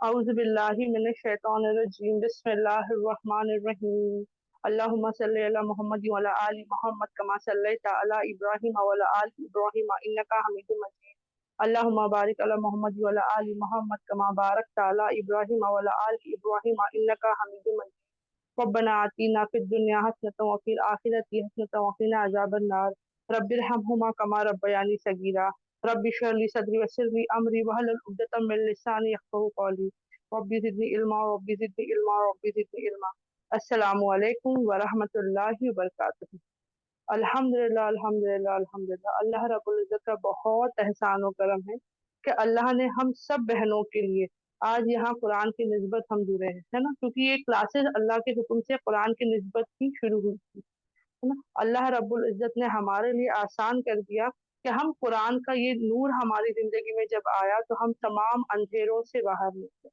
औज़ु बिल्लाहि मिनश शैतानिर रजीम बिस्मिल्लाहिर रहमानिर रहीम अल्लाहुम्मा सल्लि अला मुहम्मद व अला आलि मुहम्मद कमा सल्लैता अला इब्राहीम व अला आलि इब्राहीम इन्नका हमीदुम मजीद अल्लाहुम्मा बारिक अला मुहम्मद व अला आलि मुहम्मद कमा बारकता अला इब्राहीम व अला आलि इब्राहीम इन्नका हमीदुम मजीद रब्बना आतीना फिद दुनिया हसनतन व फिल आखिरति हसनतन व क़िना अज़ाबन नार रब्बिरहमहुमा कमा रब्बयानी सगीरा रब्बि इश्रह ली सदरी वयस्सिर ली अमरी वहलुल उक़दतम मिन लिसानी यफ़क़हू क़ौली रब्बी ज़िदनी इल्मा रब्बी ज़िदनी इल्मा रब्बी ज़िदनी इल्मा। अस्सलामु अलैकुम व रहमतुल्लाहि व बरकातुहू। अल्हम्दुलिल्लाह अल्हम्दुलिल्लाह अल्हम्दुलिल्लाह। अल्लाह रब्बुल इज़्ज़त का बहुत एहसान और करम है कि अल्लाह ने हम सब बहनों के लिए आज यहाँ कुरान की निस्बत हम जुड़े हैं, है ना, क्योंकि ये क्लासेस अल्लाह के हुक्म से कुरान की निस्बत ही शुरू हुई थी, है ना। अल्लाह रब्बुल इज़्ज़त ने हमारे लिए आसान कर दिया कि हम कुरान का ये नूर हमारी जिंदगी में जब आया तो हम तमाम अंधेरों से बाहर निकले।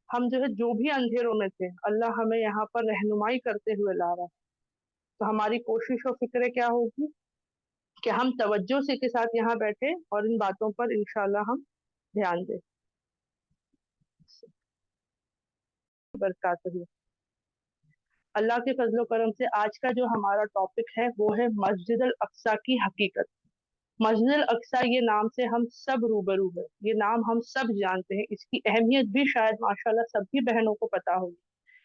हम जो है जो भी अंधेरों में थे अल्लाह हमें यहाँ पर रहनुमाई करते हुए ला रहा है। तो हमारी कोशिश और फिक्र क्या होगी कि हम तवज्जो से के साथ यहाँ बैठे और इन बातों पर इंशाल्लाह हम ध्यान दें। बरकातहू। अल्लाह के फजलो करम से आज का जो हमारा टॉपिक है वो है मस्जिद अल अक्सा की हकीकत। मस्जिद अल अक्सा ये नाम से हम सब रूबरू है, ये नाम हम सब जानते हैं, इसकी अहमियत भी शायद माशाल्लाह सभी बहनों को पता होगी,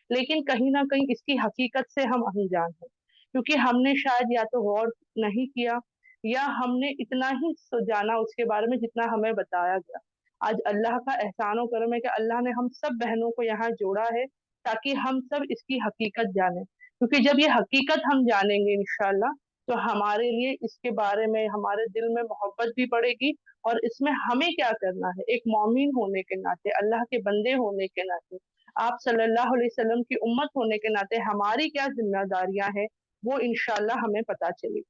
लेकिन कहीं ना कहीं इसकी हकीकत से हम अनजान हैं, क्योंकि हमने शायद या तो गौर नहीं किया या हमने इतना ही जाना उसके बारे में जितना हमें बताया गया। आज अल्लाह का एहसान और करम है कि अल्लाह ने हम सब बहनों को यहाँ जोड़ा है ताकि हम सब इसकी हकीकत जाने, क्योंकि जब ये हकीकत हम जानेंगे इंशाल्लाह तो हमारे लिए इसके बारे में हमारे दिल में मोहब्बत भी बढ़ेगी और इसमें हमें क्या करना है एक मोमिन होने के नाते, अल्लाह के बंदे होने के नाते, आप सल्लल्लाहु अलैहि वसल्लम की उम्मत होने के नाते हमारी क्या जिम्मेदारियां हैं वो इंशाल्लाह हमें पता चलेगी।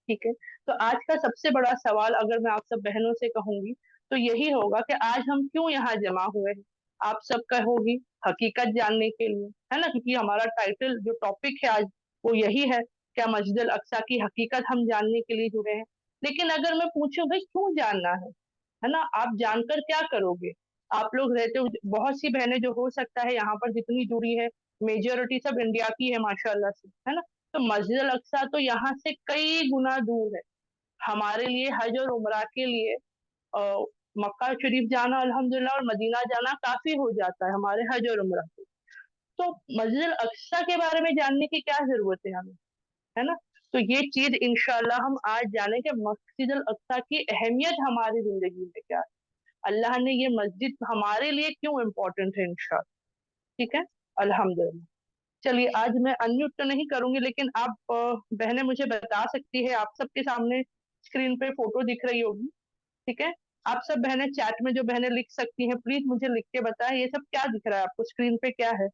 ठीक है, तो आज का सबसे बड़ा सवाल अगर मैं आप सब बहनों से कहूंगी तो यही होगा कि आज हम क्यों यहाँ जमा हुए हैं। आप सब कहोगी हकीकत जानने के लिए, है ना, क्योंकि हमारा टाइटल जो टॉपिक है आज वो यही है, क्या मस्जिद अल अक्सा की हकीकत हम जानने के लिए जुड़े हैं। लेकिन अगर मैं पूछूं भाई क्यों जानना है ना, आप जानकर क्या करोगे। आप लोग रहते हो, बहुत सी बहनें जो हो सकता है यहाँ पर जितनी जुड़ी है मेजोरिटी सब इंडिया की है माशाल्लाह से, है ना। तो मस्जिद अल अक्सा तो यहाँ से कई गुना दूर है। हमारे लिए हज और उमरा के लिए अ, मक्का शरीफ जाना अल्हम्दुलिल्लाह और मदीना जाना काफी हो जाता है हमारे हज और उमरा के। तो मस्जिद अल अक्सा के बारे में जानने की क्या जरूरत है हमें, है ना। तो ये चीज इंशाल्लाह हम आज जाने के मस्जिद अल अक्सा की अहमियत हमारी जिंदगी में क्या है, अल्लाह ने ये मस्जिद हमारे लिए क्यों इम्पोर्टेंट है इंशाल्लाह। ठीक है, अल्हम्दुलिल्लाह। चलिए आज मैं अनम्यूट तो नहीं करूंगी, लेकिन आप बहनें मुझे बता सकती है, आप सबके सामने स्क्रीन पे फोटो दिख रही होगी, ठीक है। आप सब बहनें चैट में जो बहनें लिख सकती हैं प्लीज मुझे लिख के बताएं ये सब क्या दिख रहा है आपको, स्क्रीन पे क्या है,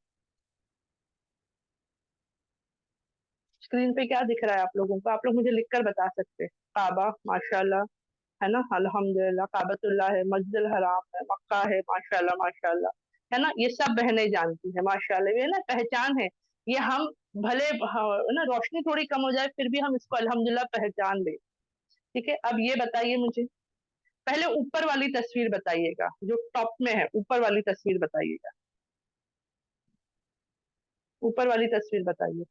स्क्रीन पे क्या दिख रहा है आप लोगों को, आप लोग मुझे लिखकर बता सकते हैं। काबा माशाल्लाह, है ना, अल्हम्दुलिल्लाह, काबतुल्लाह है, मस्जिद अल हराम है, मक्का है, माशाल्लाह माशाल्लाह, है ना, ये सब बहनें जानती हैं माशाल्लाह, ये ना पहचान है, ये हम भले ना रोशनी थोड़ी कम हो जाए फिर भी हम इसको अल्हम्दुलिल्लाह पहचान ले। ठीक है, अब ये बताइए मुझे, पहले ऊपर वाली तस्वीर बताइएगा, जो टॉप में है ऊपर वाली तस्वीर बताइएगा, ऊपर वाली तस्वीर बताइए।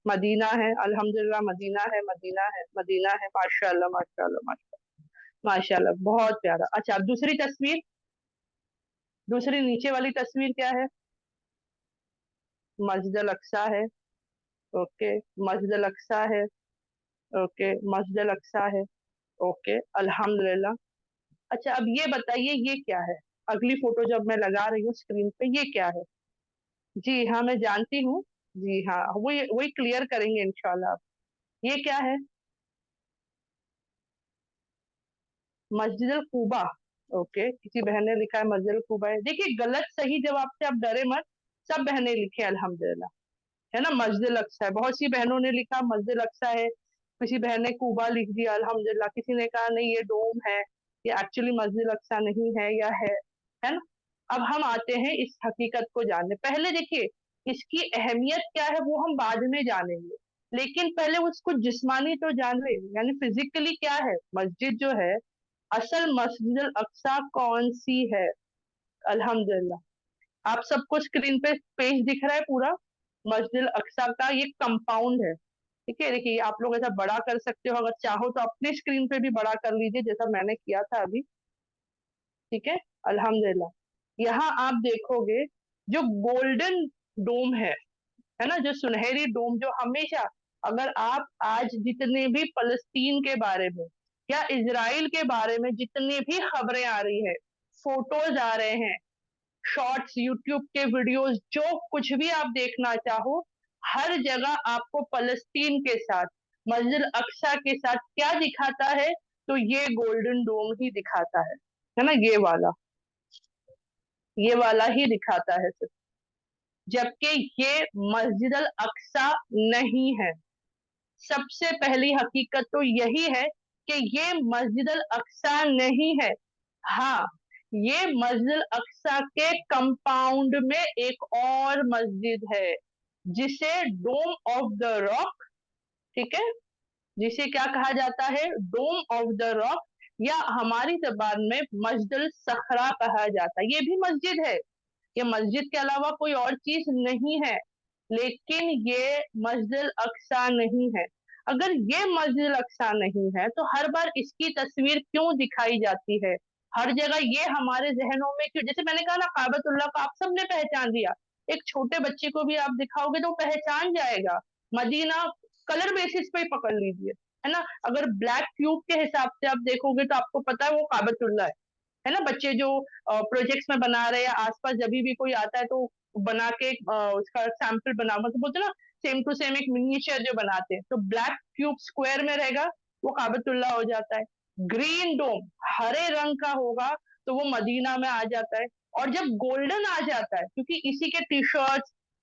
मदीना है अल्हम्दुलिल्लाह, मदीना है, मदीना है, मदीना है, माशाल्लाह माशाल्लाह माशाल्लाह माशाल्लाह, बहुत प्यारा। अच्छा अब दूसरी तस्वीर, दूसरी नीचे वाली तस्वीर क्या है, मस्जिद अल अक्सा है, ओके, मस्जिद अल अक्सा है, ओके, मस्जिद अल अक्सा है, ओके, अल्हम्दुलिल्लाह। अच्छा अब ये बताइए ये क्या है, अगली फोटो जब मैं लगा रही हूँ स्क्रीन पे ये क्या है। जी हाँ मैं जानती हूँ, जी हाँ वही वही क्लियर करेंगे इंशाल्लाह। ये क्या है, मस्जिद अल कुबा, ओके, किसी बहन ने लिखा है मस्जिद अल कुबा है। देखिए गलत सही जवाब से आप डरे मत, सब बहनें लिखे अल्हम्दुलिल्लाह, है ना, मस्जिद अल अक्सा है। बहुत सी बहनों ने लिखा मस्जिद अल अक्सा है, किसी बहन ने कुबा लिख दिया अल्हम्दुलिल्लाह, किसी ने कहा नहीं ये डोम है, ये एक्चुअली मस्जिद अल अक्सा नहीं है या है ना। अब हम आते हैं इस हकीकत को जानने, पहले देखिए इसकी अहमियत क्या है वो हम बाद में जानेंगे, लेकिन पहले उसको जिस्मानी तो जान ले, यानी फिजिकली क्या है मस्जिद जो है, असल मस्जिद अल अक्सा कौन सी है। अल्हम्दुलिल्लाह। आप सबको स्क्रीन पे पेज दिख रहा है पूरा मस्जिद अक्सा का, ये कंपाउंड है। ठीक है, देखिए आप लोग ऐसा बड़ा कर सकते हो, अगर चाहो तो अपने स्क्रीन पे भी बड़ा कर लीजिए जैसा मैंने किया था अभी। ठीक है, अल्हम्दुलिल्लाह। यहाँ आप देखोगे जो गोल्डन डोम है ना, जो सुनहरी डोम, जो हमेशा, अगर आप आज जितने भी फलस्तीन के बारे में या इजराइल के बारे में जितनी भी खबरें आ रही है, फोटोज आ रहे हैं, शॉर्ट्स, यूट्यूब के वीडियोस, जो कुछ भी आप देखना चाहो, हर जगह आपको फलस्तीन के साथ, मस्जिद अक्सा के साथ क्या दिखाता है, तो ये गोल्डन डोम ही दिखाता है ना, ये वाला ही दिखाता है सिर्फ। जबकि ये मस्जिद अल अक्सा नहीं है। सबसे पहली हकीकत तो यही है कि ये मस्जिद अल अक्सा नहीं है। हाँ, ये मस्जिद अक्सा के कंपाउंड में एक और मस्जिद है जिसे डोम ऑफ द रॉक, ठीक है, जिसे क्या कहा जाता है, डोम ऑफ द रॉक, या हमारी जबान में मस्जिद सखरा कहा जाता है। ये भी मस्जिद है, ये मस्जिद के अलावा कोई और चीज नहीं है, लेकिन ये मस्जिद अक्सा नहीं है। अगर ये मस्जिद अक्सा नहीं है तो हर बार इसकी तस्वीर क्यों दिखाई जाती है हर जगह, ये हमारे जहनों में क्यों? जैसे मैंने कहा ना, काबतुल्लाह को आप सबने पहचान लिया, एक छोटे बच्चे को भी आप दिखाओगे तो पहचान जाएगा। मदीना कलर बेसिस पे ही पकड़ लीजिए, है ना, अगर ब्लैक क्यूब के हिसाब से आप देखोगे तो आपको पता है वो काबतुल्लाह है ना। बच्चे जो प्रोजेक्ट्स में बना रहे हैं, आसपास जब भी कोई आता है तो बना के उसका सैंपल बना, मतलब बोलते हैं ना, सेम टू सेम एक मिनिएचर जो बनाते हैं, तो ब्लैक क्यूब स्क्वायर में रहेगा, वो काबतुल्लाह हो जाता है। ग्रीन डोम हरे रंग का होगा तो वो मदीना में आ जाता है। और जब गोल्डन आ जाता है, क्योंकि इसी के टी शर्ट,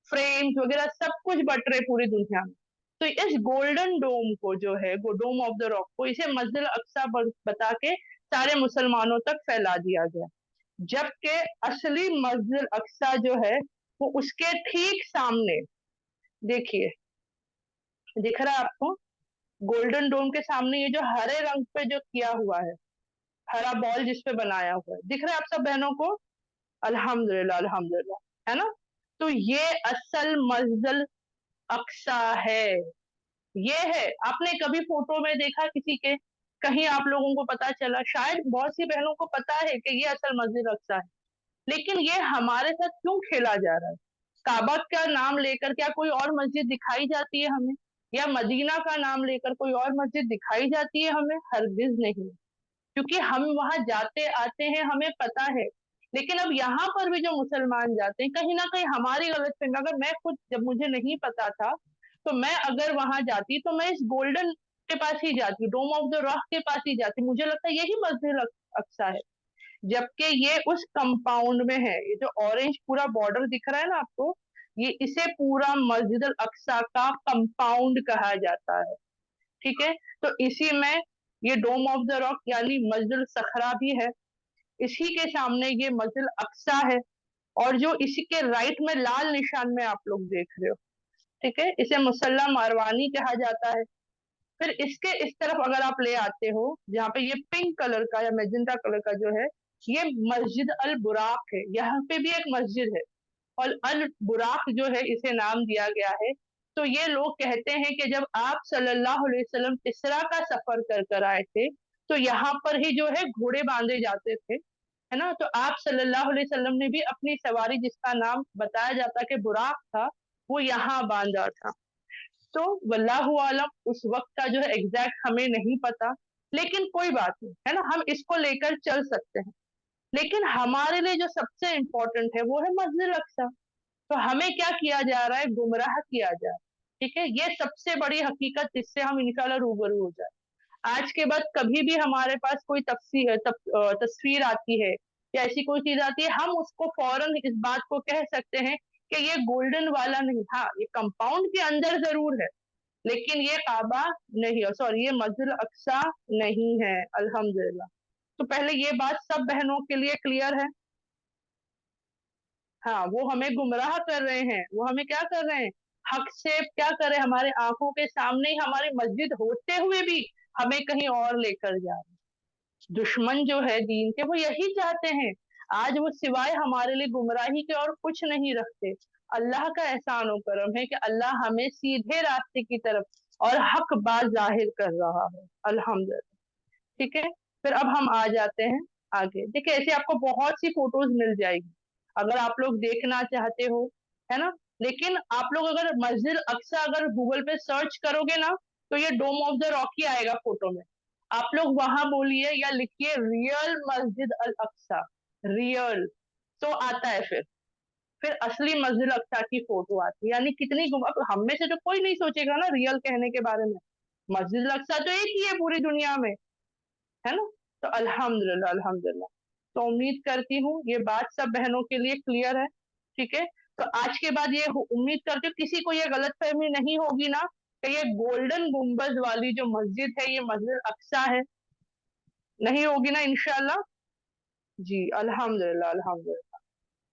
फ्रेम्स वगैरह सब कुछ बट रहे पूरी दुनिया में, तो इस गोल्डन डोम को जो है, डोम ऑफ द रॉक को, इसे मस्जिद अक्सा बता के सारे मुसलमानों तक फैला दिया गया। जबकि असली मस्जिद अक्सा जो है वो उसके ठीक सामने, देखिए, दिख रहा है आपको, गोल्डन डोम के सामने ये जो हरे रंग पे जो किया हुआ है, हरा बॉल जिस पे बनाया हुआ है, दिख रहा है आप सब बहनों को? अल्हम्दुलिल्लाह, अल्हम्दुलिल्लाह, है ना। तो ये असल मस्जिद अक्सा है, ये है। आपने कभी फोटो में देखा किसी के, कहीं आप लोगों को पता चला? शायद बहुत सी बहनों को पता है कि ये असल मस्जिद अक्सा है, लेकिन ये हमारे साथ क्यों खेला जा रहा है? काबा का नाम लेकर क्या कोई और मस्जिद दिखाई जाती है हमें, या मदीना का नाम लेकर कोई और मस्जिद दिखाई जाती है हमें? हरगिज नहीं, क्योंकि हम वहां जाते आते हैं, हमें पता है। लेकिन अब यहाँ पर भी जो मुसलमान जाते हैं, कहीं ना कहीं हमारी गलतफहमी, अगर मैं खुद, जब मुझे नहीं पता था, तो मैं अगर वहां जाती तो मैं इस गोल्डन के पास ही जाती, डोम ऑफ द रॉक के पास ही जाती, मुझे लगता है यही मस्जिद अक्सा है। जबकि ये उस कंपाउंड में है। ये जो ऑरेंज पूरा बॉर्डर दिख रहा है ना आपको, ये इसे पूरा मस्जिद अल अक्सा का कंपाउंड कहा जाता है। ठीक है, तो इसी में ये डोम ऑफ द रॉक यानी मस्जिद सखरा भी है, इसी के सामने ये मस्जिद अक्सा है। और जो इसी के राइट में लाल निशान में आप लोग देख रहे हो, ठीक है, इसे मुसल्ला मारवानी कहा जाता है। फिर इसके इस तरफ अगर आप ले आते हो, जहाँ पे ये पिंक कलर का या मैजेंटा कलर का जो है, ये मस्जिद अल बुराक है, यहाँ पे भी एक मस्जिद है, और अल बुराक जो है इसे नाम दिया गया है। तो ये लोग कहते हैं कि जब आप सल्लल्लाहु अलैहि वसल्लम इसरा का सफर कर कर आए थे, तो यहाँ पर ही जो है घोड़े बांधे जाते थे, है ना। तो आप सल्लल्लाहु अलैहि वसल्लम ने भी अपनी सवारी, जिसका नाम बताया जाता है कि बुराक था, वो यहाँ बांधा था। तो वल्लाहु आलम उस वक्त का जो है एग्जैक्ट हमें नहीं पता, लेकिन कोई बात नहीं, है ना, हम इसको लेकर चल सकते हैं। लेकिन हमारे लिए जो सबसे इम्पोर्टेंट है वो है मस्जिद अक्सा। तो हमें क्या किया जा रहा है? गुमराह किया जा रहा है। ठीक है, ये सबसे बड़ी हकीकत, इससे हम इंशाल्लाह रूबरू हो जाए। आज के बाद कभी भी हमारे पास कोई तस्वीर आती है या ऐसी कोई चीज आती है, हम उसको फौरन इस बात को कह सकते हैं कि ये गोल्डन वाला नहीं, हाँ ये कंपाउंड के अंदर जरूर है, लेकिन ये काबा नहीं है, सॉरी ये मस्जिद अक्सा नहीं है। अल्हम्दुलिल्लाह। तो पहले ये बात सब बहनों के लिए क्लियर है। हाँ, वो हमें गुमराह कर रहे हैं, वो हमें क्या कर रहे हैं, हक से क्या कर रहे हैं, हमारे आंखों के सामने ही हमारी मस्जिद होते हुए भी हमें कहीं और लेकर जा रहे हैं। दुश्मन जो है दीन के, वो यही चाहते हैं। आज वो सिवाय हमारे लिए गुमराही के और कुछ नहीं रखते। अल्लाह का एहसान और करम है कि अल्लाह हमें सीधे रास्ते की तरफ और हक बात जाहिर कर रहा है, अल्हम्दुलिल्लाह। ठीक है, फिर अब हम आ जाते हैं आगे। देखिए ऐसे आपको बहुत सी फोटोज मिल जाएगी अगर आप लोग देखना चाहते हो, है ना। लेकिन आप लोग अगर मस्जिद अक्सा अगर गूगल पे सर्च करोगे ना, तो ये डोम ऑफ द रॉक ही आएगा फोटो में। आप लोग वहां बोलिए या लिखिए रियल मस्जिद अल अक्सा, रियल, तो आता है। फिर असली मस्जिद अक्सा की फोटो आती है। यानी कितनी अब हम में से तो कोई नहीं सोचेगा ना रियल कहने के बारे में। मस्जिद अक्सा तो एक ही है पूरी दुनिया में, है ना। तो अल्हम्दुलिल्लाह अल्हम्दुलिल्लाह। तो उम्मीद करती हूँ ये बात सब बहनों के लिए क्लियर है। ठीक है, तो आज के बाद ये उम्मीद करती हूँ किसी को ये गलतफहमी नहीं होगी ना कि ये गोल्डन गुम्बद वाली जो मस्जिद है ये मस्जिद अक्सा है, नहीं होगी ना इंशाल्लाह। जी अल्हम्दुलिल्लाह अल्हम्दुलिल्लाह।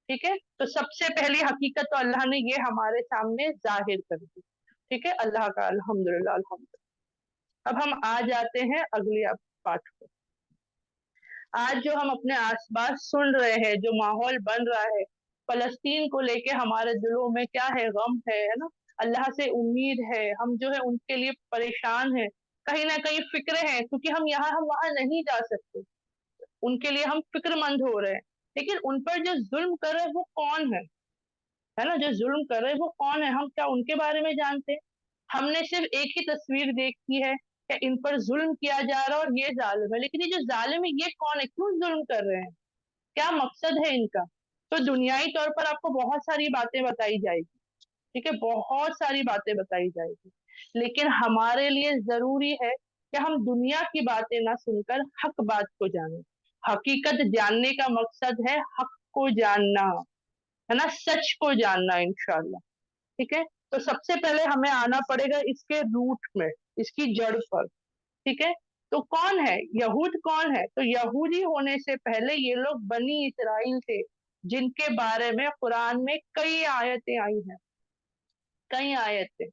ठीक है, तो सबसे पहली हकीकत तो अल्लाह ने ये हमारे सामने जाहिर कर दी। ठीक है, अल्लाह का अल्हम्दुलिल्लाह अल्हम्दुलिल्लाह। अब हम आ जाते हैं अगले पार्ट को। आज जो हम अपने आसपास सुन रहे हैं, जो माहौल बन रहा है फलस्तीन को लेके, हमारे दिलों में क्या है, गम है ना। अल्लाह से उम्मीद है, हम जो है उनके लिए परेशान है, कहीं ना कहीं फिक्र है, क्योंकि हम यहाँ हम वहां नहीं जा सकते। उनके लिए हम फिक्रमंद हो रहे हैं। लेकिन उन पर जो जुल्म कर रहे हैं वो कौन है ना, जो जुल्म कर रहे हैं वो कौन है, हम क्या उनके बारे में जानते हैं? हमने सिर्फ एक ही तस्वीर देखी है कि इन पर जुल्म किया जा रहा है और ये जालिम है। लेकिन ये जो जालिम है ये कौन है, क्यों जुल्म कर रहे हैं, क्या मकसद है इनका? तो दुनियाई तौर पर आपको बहुत सारी बातें बताई जाएगी। ठीक है, बहुत सारी बातें बताई जाएगी। लेकिन हमारे लिए जरूरी है कि हम दुनिया की बातें ना सुनकर हक बात को जानें। हकीकत जानने का मकसद है हक को जानना, है ना, सच को जानना इंशाल्लाह। ठीक है, तो सबसे पहले हमें आना पड़ेगा इसके रूट में, इसकी जड़ पर। ठीक है, तो कौन है यहूद, कौन है? तो यहूदी होने से पहले ये लोग बनी इसराइल थे, जिनके बारे में कुरान में कई आयतें आई हैं, कई आयतें,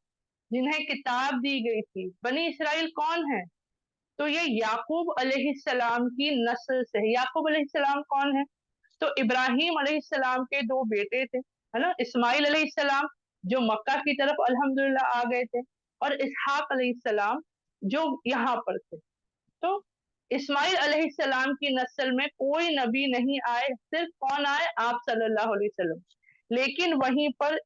जिन्हें किताब दी गई थी। बनी इसराइल कौन है? तो ये याकूब अलैहिस्सलाम की नस्ल से है। याकूब अलैहिस्सलाम कौन है? तो इब्राहिम अलैहिस्सलाम के दो बेटे थे, है ना, इस्माइल अलैहिस्सलाम जो मक्का की तरफ अल्हम्दुलिल्लाह आ गए थे, और इसहाक अलैहिस्सलाम जो यहाँ पर थे। तो इस्माइल अलैहिस्सलाम की नस्ल में कोई नबी नहीं आए, सिर्फ कौन आए? आप सल्लल्लाहु अलैहि वसल्लम। लेकिन वहीं पर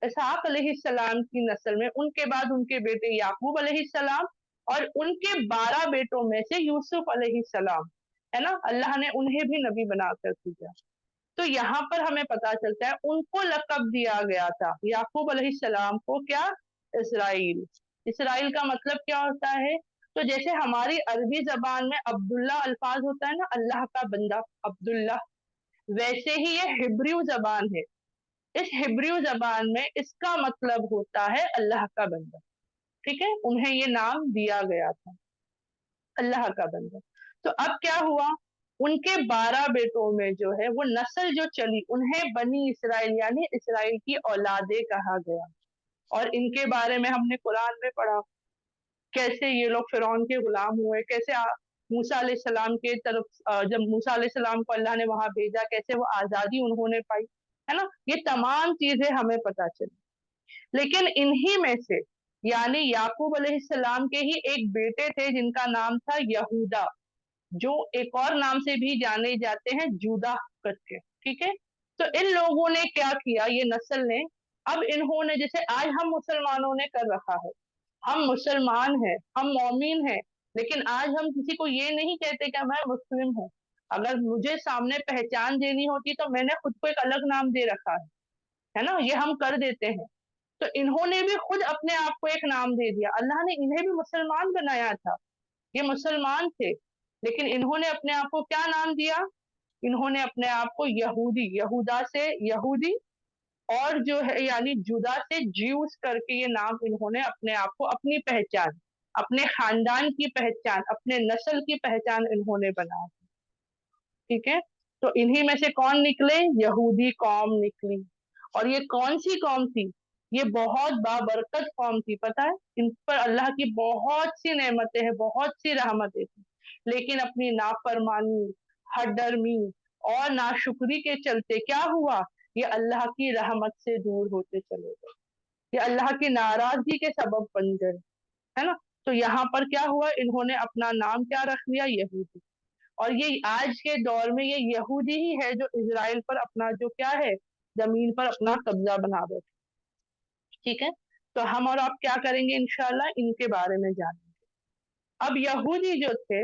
इसहाक अलैहिस्सलाम की नस्ल में उनके बाद उनके बेटे याकूब अलैहिस्सलाम, और उनके 12 बेटों में से यूसुफ अलैहिस्सलाम, है ना, अल्लाह ने उन्हें भी नबी बनाकर भेजा। तो यहाँ पर हमें पता चलता है उनको लक़ब दिया गया था, याकूब अलैहिस्सलाम को, क्या? इसराइल। इसराइल का मतलब क्या होता है? तो जैसे हमारी अरबी जबान में अब्दुल्ला अल्फाज होता है ना, अल्लाह का बंदा अब्दुल्ला, वैसे ही ये हिब्रू जबान है। इस हिब्रू जबान में इसका मतलब होता है अल्लाह का बंदा। ठीक है, उन्हें ये नाम दिया गया था, अल्लाह का बंदा। तो अब क्या हुआ, उनके 12 बेटों में जो है वो नस्ल जो चली, उन्हें बनी इसराइल यानी इसराइल की औलादे कहा गया। और इनके बारे में हमने कुरान में पढ़ा, कैसे ये लोग फिरौन के गुलाम हुए, कैसे मूसा अलैहिस्सलाम के तरफ जब मूसा अलैहिस्सलाम को अल्लाह ने वहां भेजा, कैसे वो आजादी उन्होंने पाई, है ना। ये तमाम चीजें हमें पता चली। लेकिन इन्हीं में से यानी याकूब अलैहिस्सलाम के ही एक बेटे थे जिनका नाम था यहूदा, जो एक और नाम से भी जाने जाते हैं जूदा करके। ठीक है, तो इन लोगों ने क्या किया, ये नस्ल ने, अब इन्होंने, जैसे आज हम मुसलमानों ने कर रखा है, हम मुसलमान हैं, हम मौमीन हैं, लेकिन आज हम किसी को ये नहीं कहते कि मैं मुस्लिम हूँ। अगर मुझे सामने पहचान देनी होती तो मैंने खुद को एक अलग नाम दे रखा है ना, ये हम कर देते हैं। तो इन्होंने भी खुद अपने आप को एक नाम दे दिया, अल्लाह ने इन्हें भी मुसलमान बनाया था, ये मुसलमान थे, लेकिन इन्होंने अपने आप को क्या नाम दिया? इन्होंने अपने आप को यहूदी, यहूदा से यहूदी, और जो है यानी जुदा से ज्यूस करके ये नाम इन्होंने अपने आप को, अपनी पहचान, अपने खानदान की पहचान, अपने नस्ल की पहचान इन्होंने बनाया। ठीक है, तो इन्हीं में से कौन निकले? यहूदी कौम निकली। और ये कौन सी कौम थी? ये बहुत बाबरकत कौम थी, पता है, इन पर अल्लाह की बहुत सी नेमतें हैं, बहुत सी रहमतें थी, लेकिन अपनी नाफरमानी, हठधर्मी और नाशुक्री के चलते क्या हुआ, ये अल्लाह की रहमत से दूर होते चले गए, ये अल्लाह की नाराजगी के सबब बन गए, है ना। तो यहाँ पर क्या हुआ, इन्होंने अपना नाम क्या रख लिया, यहूदी। और ये आज के दौर में ये यहूदी ही है जो इजराइल पर अपना जो क्या है, जमीन पर अपना कब्जा बना बैठे। ठीक है, तो हम और आप क्या करेंगे इंशाल्लाह, इनके बारे में जानेंगे। अब यहूदी जो थे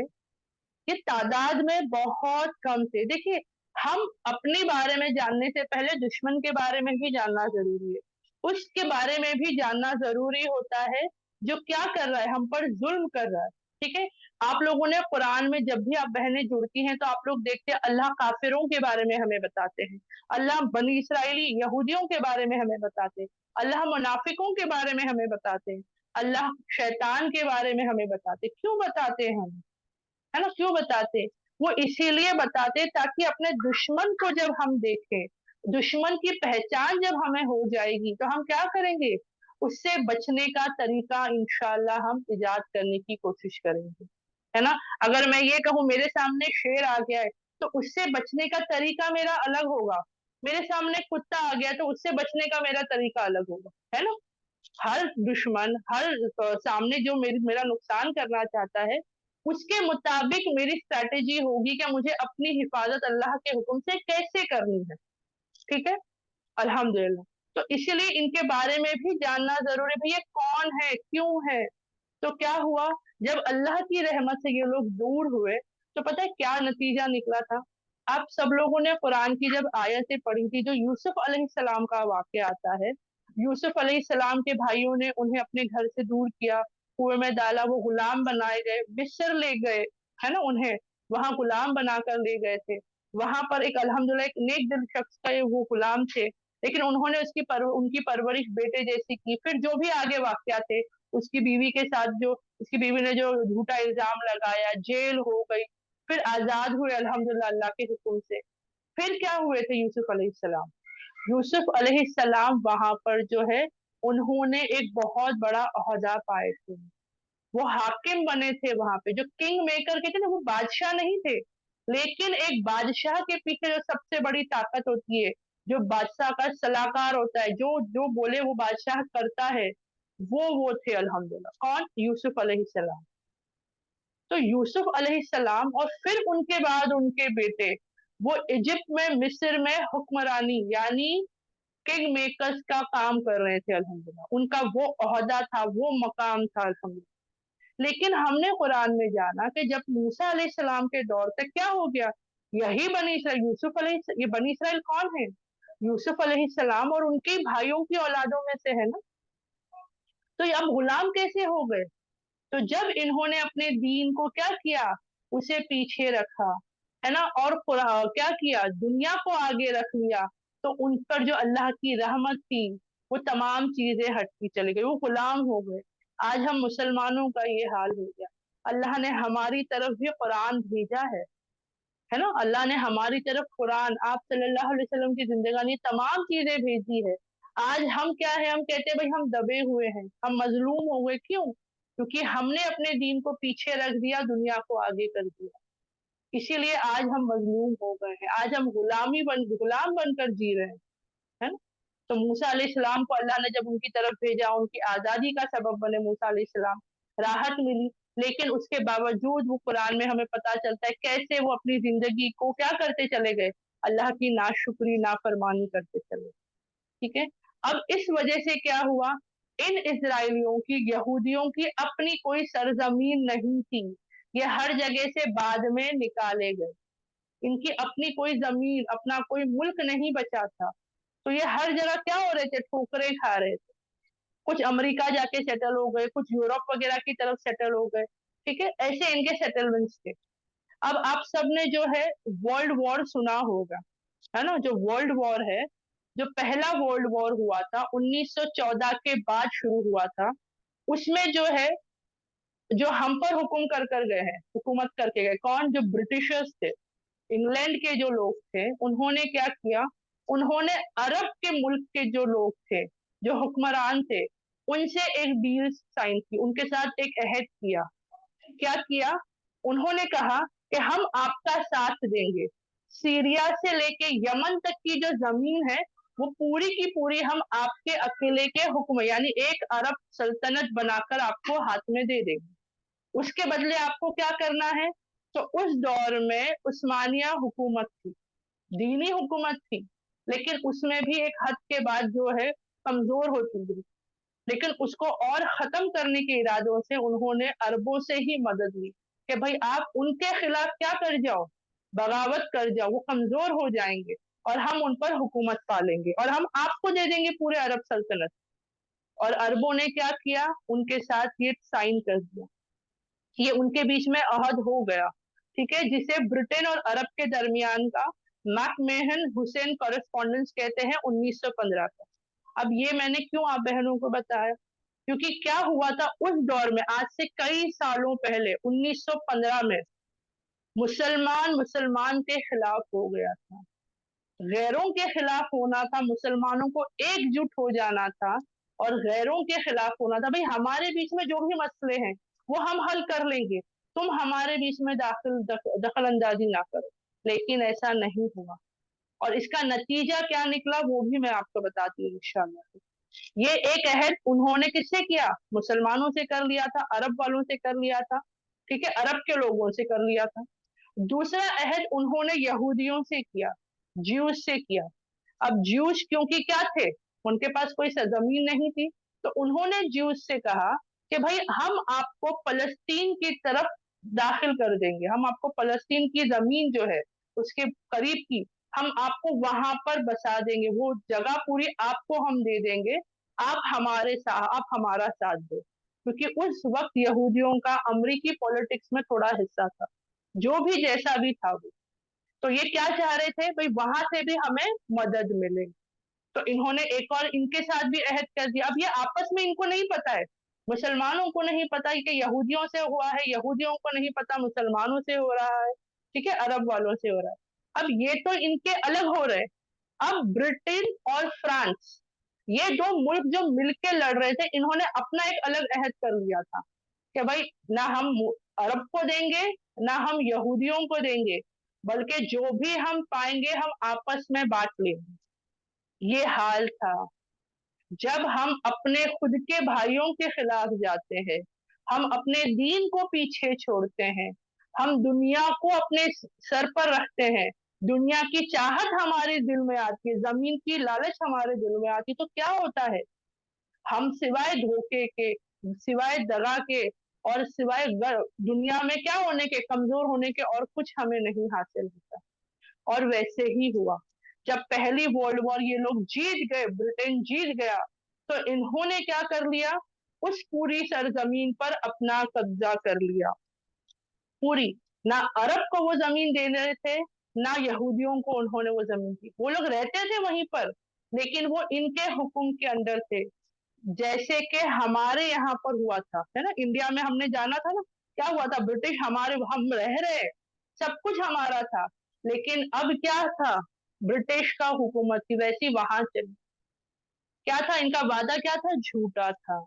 ये तादाद में बहुत कम थे। देखिए, हम अपने बारे में जानने से पहले दुश्मन के बारे में भी जानना जरूरी है, उसके बारे में भी जानना जरूरी होता है जो क्या कर रहा है, हम पर जुल्म कर रहा है। ठीक है, आप लोगों ने कुरान में जब भी आप बहनें जुड़ती हैं तो आप लोग देखते हैं अल्लाह काफिरों के बारे में हमें बताते हैं, अल्लाह बनी इसराइली यहूदियों के बारे में हमें बताते हैं, अल्लाह मुनाफिकों के बारे में हमें बताते हैं, अल्लाह शैतान के बारे में हमें बताते। क्यों बताते हैं हम, है ना, क्यों बताते, वो इसीलिए बताते ताकि अपने दुश्मन को जब हम देखें, दुश्मन की पहचान जब हमें हो जाएगी तो हम क्या करेंगे, उससे बचने का तरीका इंशाल्लाह हम इजाद करने की कोशिश करेंगे, है ना। अगर मैं ये कहूँ मेरे सामने शेर आ गया है तो उससे बचने का तरीका मेरा अलग होगा, मेरे सामने कुत्ता आ गया तो उससे बचने का मेरा तरीका अलग होगा, है ना। हर दुश्मन, हर सामने जो मेरा नुकसान करना चाहता है, उसके मुताबिक मेरी स्ट्रैटेजी होगी कि मुझे अपनी हिफाजत अल्लाह के हुक्म से कैसे करनी है। ठीक है, अल्हम्दुलिल्लाह। तो इसीलिए इनके बारे में भी जानना जरूरी है, भैया कौन है, क्यों है। तो क्या हुआ, जब अल्लाह की रहमत से ये लोग दूर हुए तो पता है क्या नतीजा निकला था। आप सब लोगों ने कुरान की जब आयतें पढ़ी थी, जो यूसुफ अलैहिस्सलाम का वाक़या आता है, यूसुफ अलैहिस्सलाम के भाइयों ने उन्हें अपने घर से दूर किया, कुएं में डाला, वो गुलाम बनाए गए, मिस्र ले गए, है ना, उन्हें वहां गुलाम बनाकर ले गए थे। वहां पर एक अल्हम्दुलिल्लाह एक नेक दिल शख्स का वो गुलाम थे, लेकिन उन्होंने उनकी परवरिश बेटे जैसी की। फिर जो भी आगे वाकया थे, उसकी बीवी के साथ जो उसकी बीवी ने जो झूठा इल्जाम लगाया, जेल हो गई, फिर आजाद हुए अल्हम्दुलिल्लाह अल्लाह के हुक्म से। फिर क्या हुए थे यूसुफ अलैहिस्सलाम, यूसुफ अलैहिस्सलाम वहां पर जो है उन्होंने एक बहुत बड़ा ओहदा पाए थे, वो हाकिम बने थे वहां पे, जो किंग मेकर कहते ना, वो बादशाह नहीं थे, लेकिन एक बादशाह के पीछे जो सबसे बड़ी ताकत होती है, जो बादशाह का सलाहकार होता है, जो जो बोले वो बादशाह करता है, वो थे अल्हम्दुलिल्लाह, कौन, यूसुफ अलैहिस्सलाम। तो यूसुफ अलैहिस्सलाम और फिर उनके बाद उनके बेटे, वो इजिप्ट में, मिस्र में हुक्मरानी यानी किंग मेकर्स का काम कर रहे थे अल्हम्दुलिल्लाह, उनका वो ओहदा था, वो मकाम था अल्हम्दुलिल्लाह। लेकिन हमने कुरान में जाना कि जब मूसा अलैहिस्सलाम के दौर तक क्या हो गया, यही बनी इसराइल, ये बनी इसराइल कौन है, यूसुफ अलैहिस्सलाम और उनके भाइयों की औलादों में से है ना। तो ये अब गुलाम कैसे हो गए, तो जब इन्होंने अपने दीन को क्या किया, उसे पीछे रखा, है ना, और क्या किया, दुनिया को आगे रख लिया, तो उन पर जो अल्लाह की रहमत थी वो तमाम चीजें हटती चली गई, वो गुलाम हो गए। आज हम मुसलमानों का ये हाल हो गया। अल्लाह ने हमारी तरफ भी कुरान भेजा है ना, अल्लाह ने हमारी तरफ कुरान, आप सल्लल्लाहु अलैहि वसल्लम की जिंदगानी, तमाम चीजें भेजी है। आज हम क्या है, हम कहते हैं भाई हम दबे हुए हैं, हम मजलूम हो गए, क्यों, क्योंकि हमने अपने दीन को पीछे रख दिया, दुनिया को आगे कर दिया, इसीलिए आज हम मजलूम हो गए हैं, आज हम गुलाम बनकर जी रहे हैं, है ना। तो मूसा अलैहिस्सलाम को अल्लाह ने जब उनकी तरफ भेजा, उनकी आजादी का सबब बने मूसा अलैहिस्सलाम, राहत मिली। लेकिन उसके बावजूद वो कुरान में हमें पता चलता है कैसे वो अपनी जिंदगी को क्या करते चले गए, अल्लाह की नाशुक्री नाफरमानी करते चले। ठीक है, अब इस वजह से क्या हुआ, इन इसराइलियों की, यहूदियों की अपनी कोई सरजमीन नहीं थी, ये हर जगह से बाद में निकाले गए, इनकी अपनी कोई जमीन, अपना कोई मुल्क नहीं बचा था। तो ये हर जगह क्या हो रहे थे, ठोकरे खा रहे थे, कुछ अमेरिका जाके सेटल हो गए, कुछ यूरोप वगैरह की तरफ सेटल हो गए। ठीक है, ऐसे इनके सेटलमेंट्स थे। अब आप सबने जो है वर्ल्ड वॉर सुना होगा, है ना, जो वर्ल्ड वॉर है, जो पहला वर्ल्ड वॉर हुआ था 1914 के बाद शुरू हुआ था, उसमें जो है जो हम पर हुक्म कर गए हैं, हुकूमत करके गए, कौन, जो ब्रिटिशर्स थे, इंग्लैंड के जो लोग थे, उन्होंने क्या किया, उन्होंने अरब के मुल्क के जो लोग थे, जो हुक्मरान थे, उनसे एक डील साइन की, उनके साथ एक अहद किया। क्या किया, उन्होंने कहा कि हम आपका साथ देंगे, सीरिया से लेके यमन तक की जो जमीन है वो पूरी की पूरी हम आपके अकेले के हुक्म यानी एक अरब सल्तनत बनाकर आपको हाथ में दे देंगे। उसके बदले आपको क्या करना है? तो उस दौर में उस्मानिया हुकूमत थी, दीनी हुकूमत थी, लेकिन उसमें भी एक हद के बाद जो है कमजोर होती गई। लेकिन उसको और खत्म करने के इरादों से उन्होंने अरबों से ही मदद ली कि भाई आप उनके खिलाफ क्या कर जाओ, बगावत कर जाओ, वो कमजोर हो जाएंगे और हम उन पर हुकूमत पालेंगे और हम आपको दे देंगे पूरे अरब सल्तनत। और अरबों ने क्या किया, उनके साथ ये साइन कर दिया, ये उनके बीच में अहद हो गया, ठीक है, जिसे ब्रिटेन और अरब के दरमियान का मैकमेहन हुसैन कॉरेस्पॉन्डेंस कहते हैं 1915 का। अब ये मैंने क्यों आप बहनों को बताया, क्योंकि क्या हुआ था उस दौर में, आज से कई सालों पहले 1915 में मुसलमान मुसलमान के खिलाफ हो गया था, गैरों के खिलाफ होना था, मुसलमानों को एकजुट हो जाना था और गैरों के खिलाफ होना था। भाई हमारे बीच में जो भी मसले हैं वो हम हल कर लेंगे, तुम हमारे बीच में दखल अंदाजी ना करो। लेकिन ऐसा नहीं हुआ और इसका नतीजा क्या निकला वो भी मैं आपको बताती हूँ इंशाल्लाह। ये एक अहद उन्होंने किससे किया, मुसलमानों से कर लिया था, अरब वालों से कर लिया था, ठीक है, अरब के लोगों से कर लिया था। दूसरा अहद उन्होंने यहूदियों से किया, ज्यूस से किया। अब ज्यूस क्योंकि क्या थे, उनके पास कोई जमीन नहीं थी, तो उन्होंने ज्यूस से कहा कि भाई हम आपको फलस्तीन की तरफ दाखिल कर देंगे, हम आपको फलस्तीन की जमीन जो है उसके करीब की हम आपको वहां पर बसा देंगे, वो जगह पूरी आपको हम दे देंगे, आप हमारा साथ दो। क्योंकि उस वक्त यहूदियों का अमरीकी पॉलिटिक्स में थोड़ा हिस्सा था, जो भी जैसा भी था वो, तो ये क्या चाह रहे थे भाई वहां से भी हमें मदद मिले। तो इन्होंने एक और इनके साथ भी अहद कर दिया। अब ये आपस में इनको नहीं पता है, मुसलमानों को नहीं पता कि यहूदियों से हुआ है, यहूदियों को नहीं पता मुसलमानों से हो रहा है, ठीक है, अरब वालों से हो रहा है। अब ये तो इनके अलग हो रहे, अब ब्रिटेन और फ्रांस, ये दो मुल्क जो मिलके लड़ रहे थे, इन्होंने अपना एक अलग अहद कर लिया था कि भाई ना हम अरब को देंगे ना हम यहूदियों को देंगे, बल्कि जो भी हम पाएंगे हम आपस में बांट लेंगे। ये हाल था जब हम अपने खुद के भाइयों के खिलाफ जाते हैं, हम अपने दीन को पीछे छोड़ते हैं, हम दुनिया को अपने सर पर रखते हैं, दुनिया की चाहत हमारे दिल में आती है, जमीन की लालच हमारे दिल में आती है, तो क्या होता है, हम सिवाय धोखे के, सिवाय दगा के और सिवाय दुनिया में क्या होने के, कमजोर होने के, और कुछ हमें नहीं हासिल होता। और वैसे ही हुआ, जब पहली वर्ल्ड वॉर ये लोग जीत गए, ब्रिटेन जीत गया, तो इन्होंने क्या कर लिया, उस पूरी सरजमीन पर अपना कब्जा कर लिया पूरी। ना अरब को वो जमीन दे रहे थे, ना यहूदियों को उन्होंने वो जमीन दी, वो लोग रहते थे वहीं पर, लेकिन वो इनके हुक्म के अंडर थे। जैसे कि हमारे यहाँ पर हुआ था, है ना, इंडिया में हमने जाना था ना, क्या हुआ था, ब्रिटिश हमारे, हम रह रहे, सब कुछ हमारा था, लेकिन अब क्या था, ब्रिटिश का हुकूमत थी, वैसी वहां चली। क्या था इनका वादा, क्या था, झूठा था,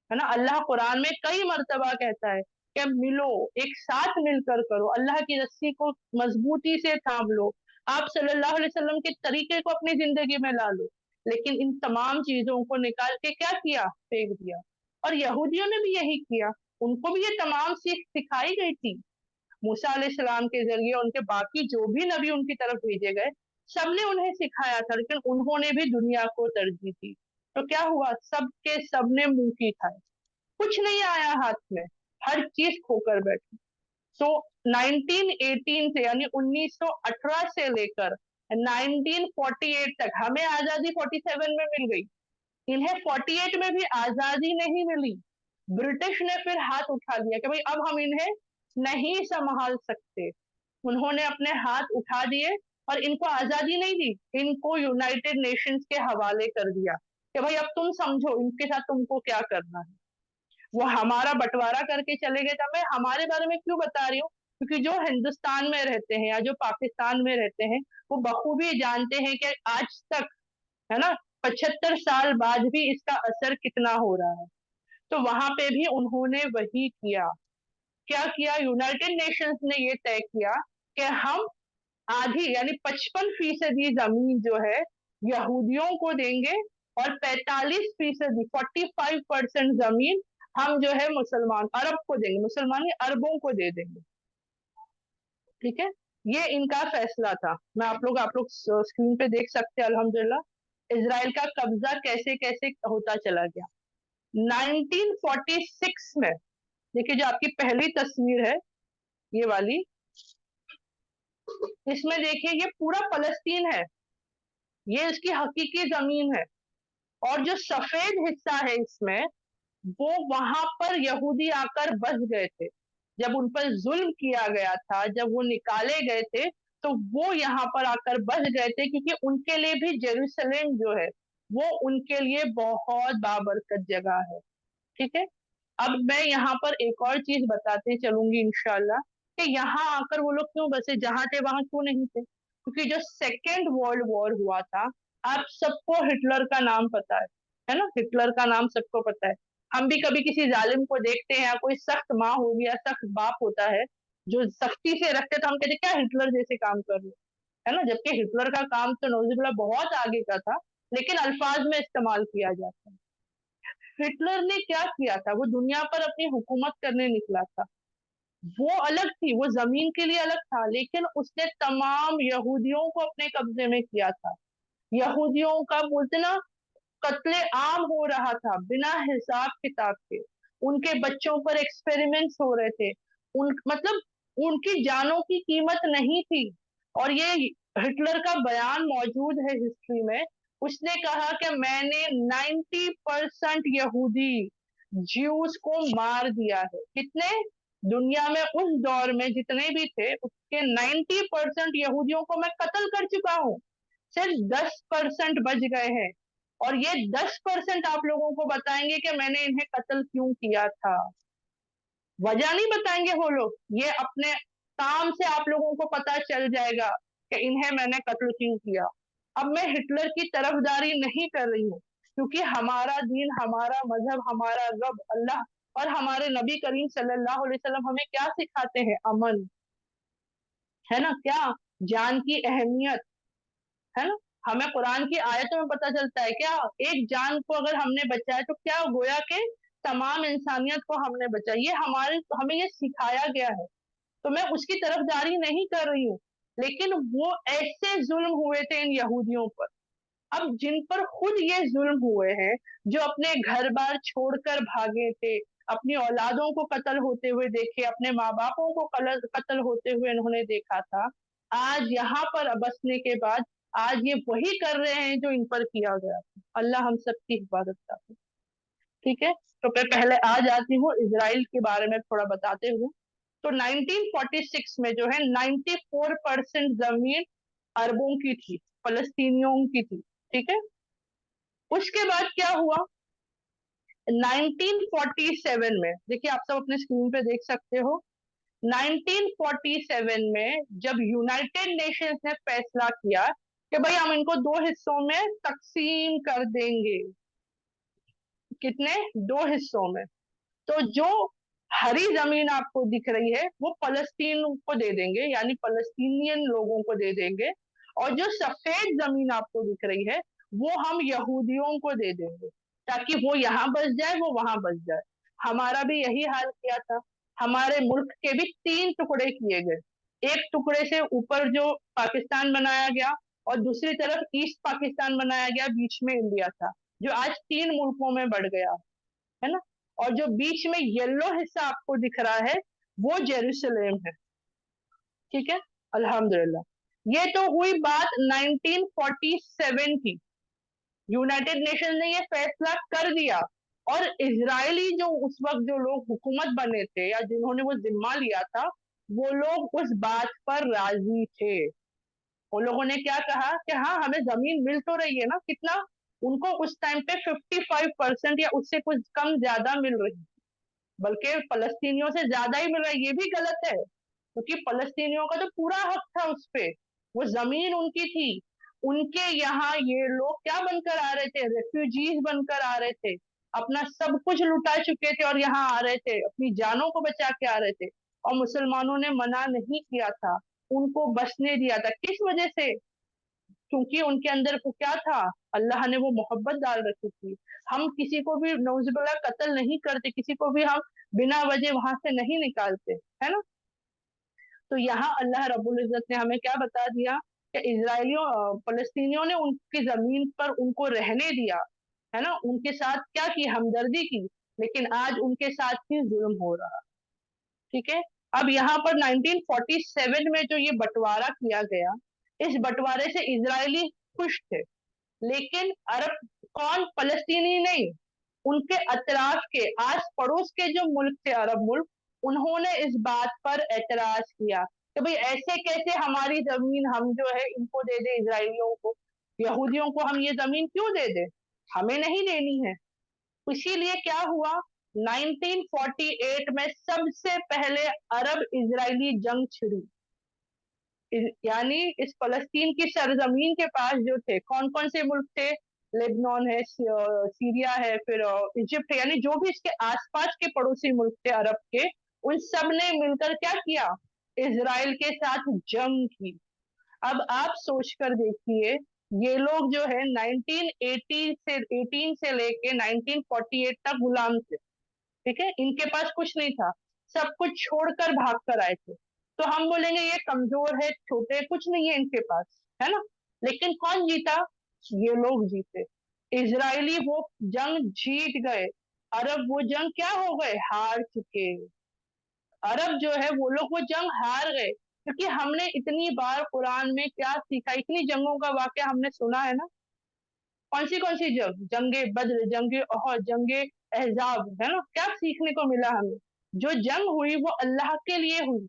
है ना। अल्लाह कुरान में कई मर्तबा कहता है कि मिलो, एक साथ मिलकर करो, अल्लाह की रस्सी को मजबूती से थाम लो, आप सल्लल्लाहु अलैहि वसल्लम के तरीके को अपनी जिंदगी में ला लो। लेकिन इन तमाम चीजों को निकाल के क्या किया, फेंक दिया। और यहूदियों ने भी यही किया, उनको भी ये तमाम सीख सिखाई गई थी मूसा अलैहिस्सलाम के जरिए, उनके बाकी जो भी नबी उनकी तरफ भेजे गए, सबने उन्हें सिखाया था, लेकिन उन्होंने भी दुनिया को तरजीह दी। तो क्या हुआ, सबके सबने मुंह की खाए, कुछ नहीं आया हाथ में, हर चीज खोकर बैठे। सो 1918 से यानी 1918 से लेकर 1948 तक, हमें आजादी 47 में मिल गई, इन्हें 48 में भी आजादी नहीं मिली। ब्रिटिश ने फिर हाथ उठा लिया कि भाई अब हम इन्हें नहीं संभाल सकते, उन्होंने अपने हाथ उठा दिए और इनको आजादी नहीं दी, इनको यूनाइटेड नेशंस के हवाले कर दिया कि भाई अब तुम समझो इनके साथ तुमको क्या करना है। वो हमारा बंटवारा करके चले गए। तो मैं हमारे बारे में क्यों बता रही हूँ, क्योंकि जो हिंदुस्तान में रहते हैं या जो पाकिस्तान में रहते हैं वो बखूबी जानते हैं कि आज तक, है ना, 75 साल बाद भी इसका असर कितना हो रहा है। तो वहां पे भी उन्होंने वही किया, क्या किया, यूनाइटेड नेशंस ने ये तय किया कि हम आधी यानी 55% जमीन जो है यहूदियों को देंगे, और 45%, 45% जमीन हम जो है मुसलमान अरब को देंगे, मुसलमान अरबों को दे देंगे। ठीक है, ये इनका फैसला था। आप लोग स्क्रीन पे देख सकते हैं अल्हम्दुलिल्लाह इजराइल का कब्जा कैसे कैसे होता चला गया। 1946 में देखिए, जो आपकी पहली तस्वीर है ये वाली, इसमें देखिए ये पूरा फलस्तीन है, ये इसकी हकीकी जमीन है, और जो सफेद हिस्सा है इसमें, वो वहां पर यहूदी आकर बस गए थे। जब उन पर जुल्म किया गया था, जब वो निकाले गए थे, तो वो यहाँ पर आकर बस गए थे, क्योंकि उनके लिए भी जेरूसलेम जो है वो उनके लिए बहुत बाबरकत जगह है। ठीक है, अब मैं यहाँ पर एक और चीज बताते चलूंगी इंशाल्लाह, कि यहाँ आकर वो लोग क्यों बसे, जहां थे वहां क्यों नहीं थे, क्योंकि जो सेकेंड वर्ल्ड वॉर हुआ था, आप सबको हिटलर का नाम पता है ना, हिटलर का नाम सबको पता है। हम भी कभी किसी जालिम को देखते हैं, या कोई सख्त माँ होगी या सख्त बाप होता है जो सख्ती से रखते, तो हम कहते क्या हिटलर जैसे काम कर रहे, है ना, जबकि हिटलर का काम तो नौजुबिल्ला बहुत आगे का था, लेकिन अल्फाज में इस्तेमाल किया जाता है। हिटलर ने क्या किया था, वो दुनिया पर अपनी हुकूमत करने निकला था, वो अलग थी, वो जमीन के लिए अलग था, लेकिन उसने तमाम यहूदियों को अपने कब्जे में किया था। यहूदियों का बोलते ना, कत्ले आम हो रहा था बिना हिसाब किताब के, उनके बच्चों पर एक्सपेरिमेंट्स हो रहे थे, मतलब उनकी जानों की कीमत नहीं थी। और ये हिटलर का बयान मौजूद है हिस्ट्री में, उसने कहा कि मैंने 90% यहूदी ज्यूस को मार दिया है। कितने, दुनिया में उस दौर में जितने भी थे उसके 90% यहूदियों को मैं कत्ल कर चुका हूँ, सिर्फ 10% बच गए हैं। और ये 10% आप लोगों को बताएंगे कि मैंने इन्हें कत्ल क्यों किया था, वजह नहीं बताएंगे वो लोग, ये अपने काम से आप लोगों को पता चल जाएगा कि इन्हें मैंने कत्ल क्यों किया। अब मैं हिटलर की तरफदारी नहीं कर रही हूँ, क्योंकि हमारा दीन, हमारा मजहब, हमारा रब अल्लाह और हमारे नबी करीम सल्लल्लाहु अलैहि वसल्लम हमें क्या सिखाते हैं, अमन, है ना, क्या, जान की अहमियत, है ना। हमें कुरान की आयतों में पता चलता है क्या, एक जान को अगर हमने बचाया तो क्या गोया के तमाम इंसानियत को हमने बचाया, ये हमें ये सिखाया गया है। तो मैं उसकी तरफदारी नहीं कर रही हूँ, लेकिन वो ऐसे जुल्म हुए थे इन यहूदियों पर, अब जिन पर खुद ये जुल्म हुए हैं, जो अपने घर बार छोड़कर भागे थे, अपनी औलादों को कत्ल होते हुए देखे, अपने माँ बापों को कत्ल होते हुए इन्होंने देखा था, आज यहाँ पर बसने के बाद आज ये वही कर रहे हैं जो इन पर किया गया था। अल्लाह हम सबकी हिफाजत करे। ठीक है, तो मैं पहले आ जाती हूँ इसराइल के बारे में थोड़ा बताते हुए। तो 1946 में जो है 94% जमीन अरबों की थी, फलस्तीनियों की थी। ठीक है, उसके बाद क्या हुआ, 1947 में देखिए, आप सब अपने स्क्रीन पे देख सकते हो, 1947 में जब यूनाइटेड नेशंस ने फैसला किया कि भाई हम इनको दो हिस्सों में तकसीम कर देंगे, कितने, दो हिस्सों में, तो जो हरी जमीन आपको दिख रही है वो फलस्तीन को दे देंगे, यानी फलस्तीनियन लोगों को दे देंगे, और जो सफेद जमीन आपको दिख रही है वो हम यहूदियों को दे देंगे, ताकि वो यहाँ बस जाए, वो वहां बस जाए। हमारा भी यही हाल किया था, हमारे मुल्क के भी तीन टुकड़े किए गए, एक टुकड़े से ऊपर जो पाकिस्तान बनाया गया, और दूसरी तरफ ईस्ट पाकिस्तान बनाया गया, बीच में इंडिया था, जो आज तीन मुल्कों में बढ़ गया, है ना। और जो बीच में येलो हिस्सा आपको दिख रहा है वो जेरूसलेम है। ठीक है, अल्हम्दुलिल्लाह। ये तो हुई बात 1947 की, यूनाइटेड नेशन ने ये फैसला कर दिया, और इजरायली जो उस वक्त जो लोग हुकूमत बने थे या जिन्होंने वो जिम्मा लिया था, वो लोग उस बात पर राजी थे। उन लोगों ने क्या कहा कि हाँ हमें जमीन मिल तो रही है ना, कितना, उनको उस टाइम पे 55% या उससे कुछ कम ज्यादा मिल रही, बल्कि फलस्तीनियों से ज्यादा ही मिल रहा है, ये भी गलत है, क्योंकि फलस्तीनियों का तो पूरा हक था उस पे, वो जमीन उनकी थी। उनके यहाँ ये लोग क्या बनकर आ रहे थे, रेफ्यूजीज बनकर आ रहे थे, अपना सब कुछ लुटा चुके थे और यहाँ आ रहे थे, अपनी जानों को बचा के आ रहे थे, और मुसलमानों ने मना नहीं किया था। उनको बसने दिया था। किस वजह से? क्योंकि उनके अंदर वो क्या था, अल्लाह ने वो मोहब्बत डाल रखी थी। हम किसी को भी नौजुबिल्ला कत्ल नहीं करते, किसी को भी हम बिना वजह वहां से नहीं निकालते, है ना। तो यहाँ अल्लाह रब्बुल इज्जत ने हमें क्या बता दिया कि इजरायलियों फलस्तीनियों ने उनकी जमीन पर उनको रहने दिया, है ना, उनके साथ क्या की, हमदर्दी की, लेकिन आज उनके साथ ही जुल्म हो रहा। ठीक है। अब यहाँ पर 1947 में जो ये बंटवारा किया गया, इस बंटवारे से इजरायली खुश थे, लेकिन अरब, कौन, फलस्तीनी नहीं, उनके अतराफ के आस पड़ोस के जो मुल्क थे, अरब मुल्क, उन्होंने इस बात पर एतराज किया कि भाई ऐसे कैसे हमारी जमीन हम जो है इनको दे दे, इजरायलियों को, यहूदियों को हम ये जमीन क्यों दे दे, हमें नहीं देनी है। इसीलिए क्या हुआ, 1948 में सबसे पहले अरब इजरायली जंग छिड़ी। यानी इस फलस्तीन की सरजमीन के पास जो थे, कौन कौन से मुल्क थे, लेबनान है, सीरिया है, फिर इजिप्ट है, यानी जो भी इसके आसपास के पड़ोसी मुल्क थे अरब के, उन सब ने मिलकर क्या किया, इसराइल के साथ जंग की। अब आप सोच कर देखिए, ये लोग जो है 1980 से 18 से लेके 1948 तक गुलाम थे। ठीक है, इनके पास कुछ नहीं था, सब कुछ छोड़कर भाग कर आए थे। तो हम बोलेंगे ये कमजोर है, छोटे, कुछ नहीं है इनके पास, है ना। लेकिन कौन जीता, ये लोग जीते। इजरायली वो जंग जीत गए, अरब वो जंग क्या हो गए, हार चुके। अरब जो है वो लोग वो जंग हार गए, क्योंकि हमने इतनी बार कुरान में क्या सीखा, इतनी जंगों का वाकया हमने सुना है ना। कौन सी जंग, जंगे बद्र, जंगे ओहद, जंगे अहजाब, है ना, क्या सीखने को मिला हमें। जो जंग हुई वो अल्लाह के लिए हुई,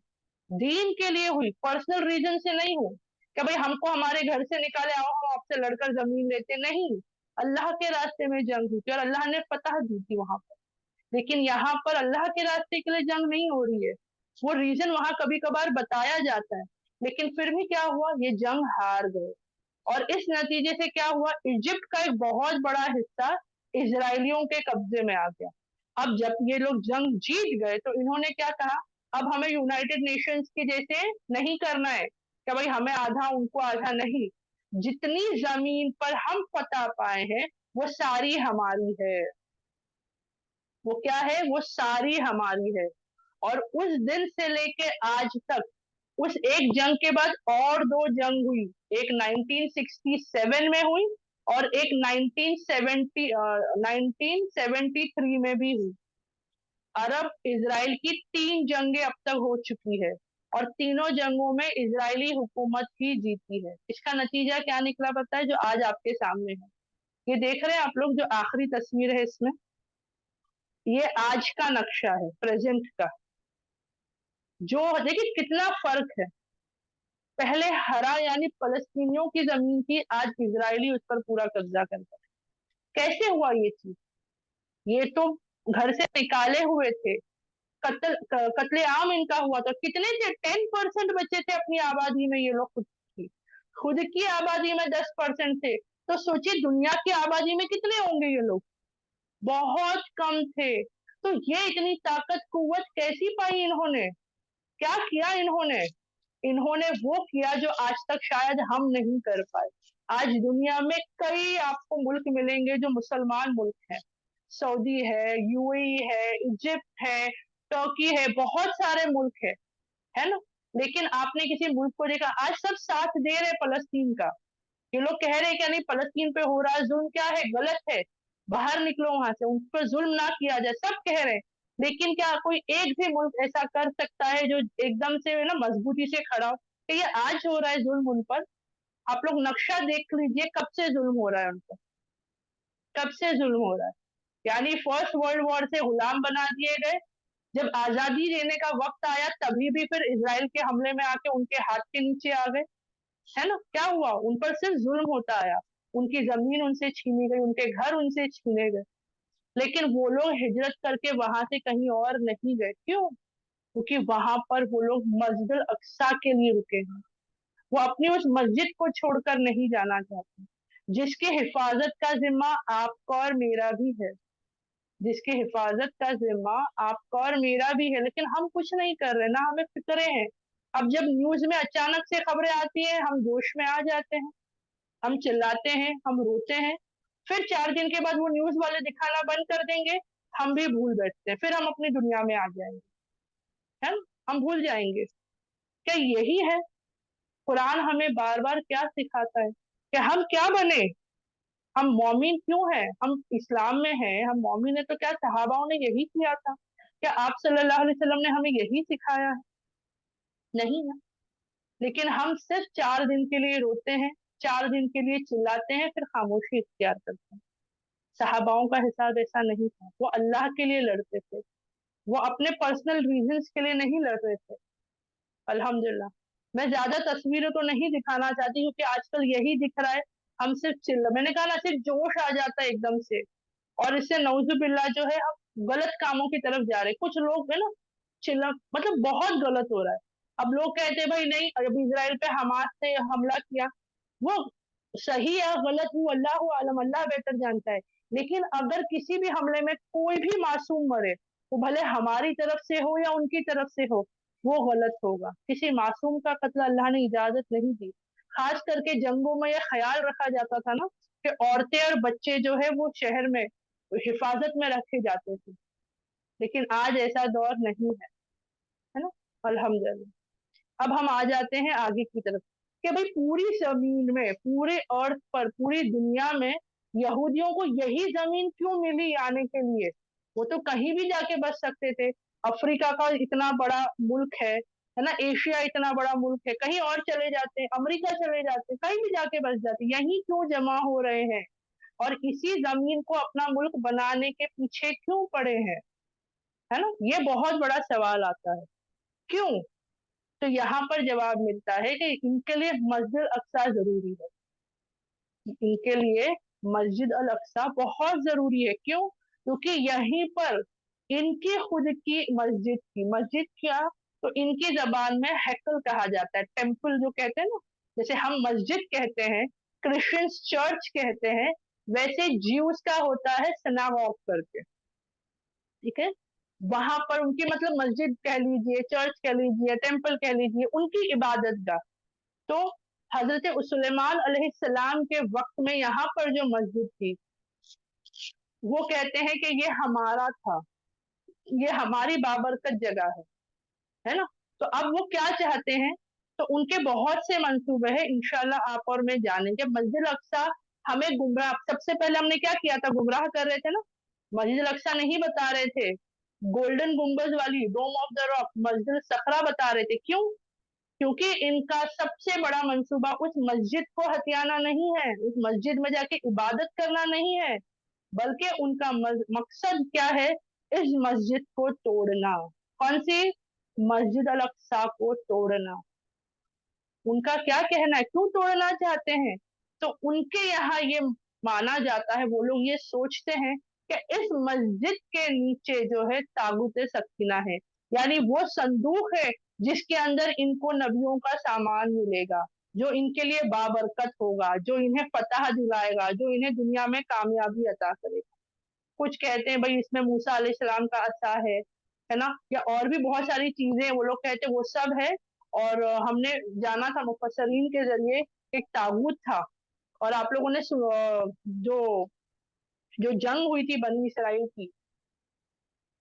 दीन के लिए हुई, पर्सनल रीजन से नहीं हुई कि भाई हमको हमारे घर से निकाले, आओ हम आपसे लड़कर जमीन लेते, नहीं। अल्लाह के रास्ते में जंग हुई थी और अल्लाह ने फतह दी थी वहां पर। लेकिन यहाँ पर अल्लाह के रास्ते के लिए जंग नहीं हो रही है, वो रीजन वहां कभी कभार बताया जाता है, लेकिन फिर भी क्या हुआ, ये जंग हार गए। और इस नतीजे से क्या हुआ, इजिप्ट का एक बहुत बड़ा हिस्सा इसराइलियों के कब्जे में आ गया। अब जब ये लोग जंग जीत गए तो इन्होंने क्या कहा, अब हमें यूनाइटेड नेशंस के जैसे नहीं करना है कि भाई हमें आधा उनको आधा, नहीं, जितनी जमीन पर हम फतह पाए हैं वो सारी हमारी है, वो क्या है, वो सारी हमारी है। और उस दिन से लेके आज तक, उस एक जंग के बाद और दो जंग हुई, एक 1967 में हुई और एक 1973 में भी हुई। अरब इसराइल की तीन जंगें अब तक हो चुकी है और तीनों जंगों में इजरायली हुकूमत ही जीती है। इसका नतीजा क्या निकला पता है, जो आज आपके सामने है। ये देख रहे हैं आप लोग, जो आखिरी तस्वीर है इसमें, ये आज का नक्शा है, प्रेजेंट का। जो देखिए कितना फर्क है, पहले हरा यानी फलस्तीनियों की जमीन थी, आज इजरायली उस पर पूरा कब्जा करता है। कैसे हुआ ये चीज, ये तो घर से निकाले हुए थे, कत्लेआम इनका हुआ था। कितने थे, 10% बचे थे अपनी आबादी में ये लोग, खुद की आबादी में 10% थे, तो सोचिए दुनिया की आबादी में कितने होंगे ये लोग, बहुत कम थे। तो ये इतनी ताकत कुव्वत कैसी पाई इन्होंने, क्या किया इन्होंने, इन्होंने वो किया जो आज तक शायद हम नहीं कर पाए। आज दुनिया में कई आपको मुल्क मिलेंगे जो मुसलमान मुल्क हैं, सऊदी है, यूएई है, इजिप्ट है, टर्की है, बहुत सारे मुल्क है ना। लेकिन आपने किसी मुल्क को देखा, आज सब साथ दे रहे फलस्तीन का। ये लोग कह रहे हैं कि नहीं फलस्तीन पे हो रहा है जुल्म, क्या है, गलत है, बाहर निकलो वहां से, उन पर जुल्म ना किया जाए, सब कह रहे हैं। लेकिन क्या कोई एक भी मुल्क ऐसा कर सकता है जो एकदम से ना मजबूती से खड़ा हो कि ये आज हो रहा है जुल्म उन पर। आप लोग नक्शा देख लीजिए, कब से जुल्म हो रहा है उन पर, कब से जुल्म हो रहा है। यानी फर्स्ट वर्ल्ड वॉर से गुलाम बना दिए गए, जब आजादी देने का वक्त आया तभी भी फिर इसराइल के हमले में आके उनके हाथ के नीचे आ गए, है ना। क्या हुआ, उन पर सिर्फ जुल्म होता आया, उनकी जमीन उनसे छीनी गई, उनके घर उनसे छीने गए। लेकिन वो लोग हिजरत करके वहां से कहीं और नहीं गए, क्यों, क्योंकि वहां पर वो लोग मस्जिद अक्सा के लिए रुके हैं। वो अपनी उस मस्जिद को छोड़कर नहीं जाना चाहते, जिसकी हिफाजत का जिम्मा आपका और मेरा भी है, जिसकी हिफाजत का जिम्मा आपका और मेरा भी है। लेकिन हम कुछ नहीं कर रहे ना, हमें फिक्रे हैं अब जब न्यूज में अचानक से खबरें आती हैं, हम जोश में आ जाते हैं, हम चिल्लाते हैं, हम रोते हैं, फिर 4 दिन के बाद वो न्यूज वाले दिखाना बंद कर देंगे, हम भी भूल बैठते हैं, फिर हम अपनी दुनिया में आ जाएंगे, है ना, हम भूल जाएंगे। क्या यही है कुरान हमें बार बार क्या सिखाता है कि हम क्या बने, हम मोमिन क्यों हैं, हम इस्लाम में हैं, हम मोमिन है, तो क्या सहाबाओं ने यही किया था? क्या आप सल्लल्लाहु अलैहि वसल्लम ने हमें यही सिखाया है? नहीं है। लेकिन हम सिर्फ 4 दिन के लिए रोते हैं, 4 दिन के लिए चिल्लाते हैं, फिर खामोशी इख्तियार करते हैं। सहाबाओं का हिसाब ऐसा नहीं था, वो अल्लाह के लिए लड़ते थे, वो अपने पर्सनल रीजंस के लिए नहीं लड़ रहे थे। अल्हम्दुलिल्लाह। मैं ज्यादा तस्वीरें तो नहीं दिखाना चाहती क्योंकि आजकल यही दिख रहा है, हम सिर्फ चिल्ला, मैंने कहा ना, सिर्फ जोश आ जाता है एकदम से, और इससे नौजुबिल्ला जो है हम गलत कामों की तरफ जा रहे हैं। कुछ लोग है ना, चिल्ला, मतलब बहुत गलत हो रहा है। अब लोग कहते हैं भाई नहीं, अब इसराइल पे हमास ने हमला किया, वो सही है गलत, वो अल्लाह आलम, अल्लाह बेहतर जानता है। लेकिन अगर किसी भी हमले में कोई भी मासूम मरे, वो भले हमारी तरफ से हो या उनकी तरफ से हो, वो गलत होगा। किसी मासूम का कत्ल अल्लाह ने इजाजत नहीं दी। खास करके जंगों में ये ख्याल रखा जाता था ना कि औरतें और बच्चे जो है वो शहर में हिफाजत में रखे जाते थे। लेकिन आज ऐसा दौर नहीं है ना, अल्हम्दुलिल्लाह। अब हम आ जाते हैं आगे की तरफ कि भाई पूरी जमीन में, पूरे अर्थ पर, पूरी दुनिया में यहूदियों को यही जमीन क्यों मिली आने के लिए? वो तो कहीं भी जाके बस सकते थे। अफ्रीका का इतना बड़ा मुल्क है ना, एशिया इतना बड़ा मुल्क है, कहीं और चले जाते, अमेरिका चले जाते, कहीं भी जाके बस जाते, यहीं क्यों जमा हो रहे हैं? और इसी जमीन को अपना मुल्क बनाने के पीछे क्यों पड़े हैं? है ना, ये बहुत बड़ा सवाल आता है, क्यों? तो यहाँ पर जवाब मिलता है कि इनके लिए मस्जिद अक्सा जरूरी है। इनके लिए मस्जिद अल अक्सा बहुत जरूरी है। क्यों? क्योंकि यहीं पर इनकी खुद की मस्जिद थी। मस्जिद क्या? तो इनकी जबान में हैकल कहा जाता है, टेम्पल जो कहते हैं ना, जैसे हम मस्जिद कहते हैं, क्रिश्चियंस चर्च कहते हैं, वैसे ज्यूज का होता है सनागॉग करके। ठीक है, वहां पर उनकी मतलब मस्जिद कह लीजिए, चर्च कह लीजिए, टेम्पल कह लीजिए, उनकी इबादत गाह। तो हजरत सुलेमान अलैहिस्सलाम के वक्त में यहाँ पर जो मस्जिद थी, वो कहते हैं कि ये हमारा था, ये हमारी बाबरकत जगह है ना। तो अब वो क्या चाहते हैं? तो उनके बहुत से मंसूबे हैं, इंशाल्लाह आप और मैं जानेंगे। मस्जिद अक्सा हमें गुमराह, सबसे पहले हमने क्या किया था, गुमराह कर रहे थे ना, मस्जिद अक्सा नहीं बता रहे थे, गोल्डन गुम्बज वाली डोम ऑफ द रॉक मस्जिद सकरा बता रहे थे। क्यों? क्योंकि इनका सबसे बड़ा मंसूबा उस मस्जिद को हथियाना नहीं है, उस मस्जिद में जाके इबादत करना नहीं है, बल्कि उनका मकसद क्या है? इस मस्जिद को तोड़ना। कौन सी? मस्जिद अल अक्सा को तोड़ना। उनका क्या कहना है, क्यों तोड़ना चाहते हैं? तो उनके यहाँ ये माना जाता है, वो लोग ये सोचते हैं कि इस मस्जिद के नीचे जो है ताबूत सकीना है, यानी वो संदूक है जिसके अंदर इनको नबियों का सामान मिलेगा, जो इनके लिए बाबरकत होगा, जो इन्हें फतह दिलाएगा, जो इन्हें दुनिया में कामयाबी अता करेगा। कुछ कहते हैं भाई इसमें मूसा अलैहिस्सलाम का असा है ना, या और भी बहुत सारी चीजें वो लोग कहते हैं, वो सब है। और हमने जाना था मुफस्सरीन के जरिए, एक ताबूत था। और आप लोगों ने जो जो जंग हुई थी बनी इसराइल की,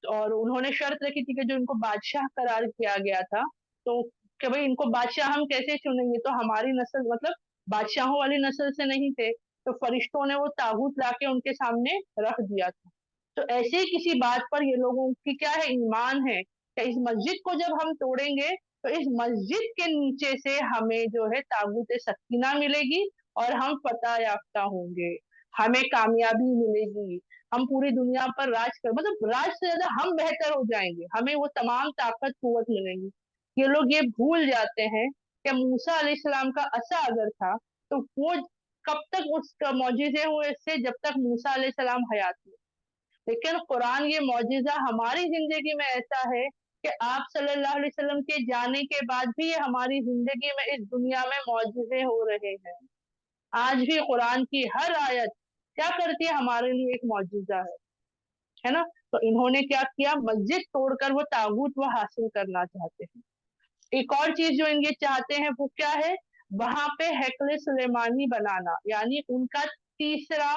और उन्होंने शर्त रखी थी कि जो इनको बादशाह करार किया गया था, तो कि भाई इनको बादशाह हम कैसे चुनेंगे, तो हमारी नस्ल मतलब बादशाहों वाली नस्ल से नहीं थे, तो फरिश्तों ने वो ताबूत लाके उनके सामने रख दिया था। तो ऐसे ही किसी बात पर ये लोगों की क्या है, ईमान है कि इस मस्जिद को जब हम तोड़ेंगे तो इस मस्जिद के नीचे से हमें जो है ताबूत सकीना मिलेगी, और हम फतह याफ्ता होंगे, हमें कामयाबी मिलेगी, हम पूरी दुनिया पर राज कर, मतलब राज से ज्यादा हम बेहतर हो जाएंगे, हमें वो तमाम ताकत कुव्वत मिलेंगी। ये लोग ये भूल जाते हैं कि मूसा अलैहिस्सलाम का असा अगर था, तो वो कब तक उसका मौजिजे हुए इससे, जब तक मूसा अलैहिस्सलाम हयात थे। लेकिन कुरान ये मौजिजा हमारी जिंदगी में ऐसा है कि आप सल्लल्लाहु अलैहि वसल्लम के जाने के बाद भी ये हमारी जिंदगी में, इस दुनिया में मौजिजे हो रहे हैं। आज भी कुरान की हर आयत क्या करती है, हमारे लिए एक मौजिजा है ना। तो इन्होंने क्या किया, मस्जिद तोड़कर वो ताबूत वो हासिल करना चाहते हैं। एक और चीज जो ये चाहते हैं वो क्या है, वहां पे हैकले सुलेमानी बनाना, यानी उनका तीसरा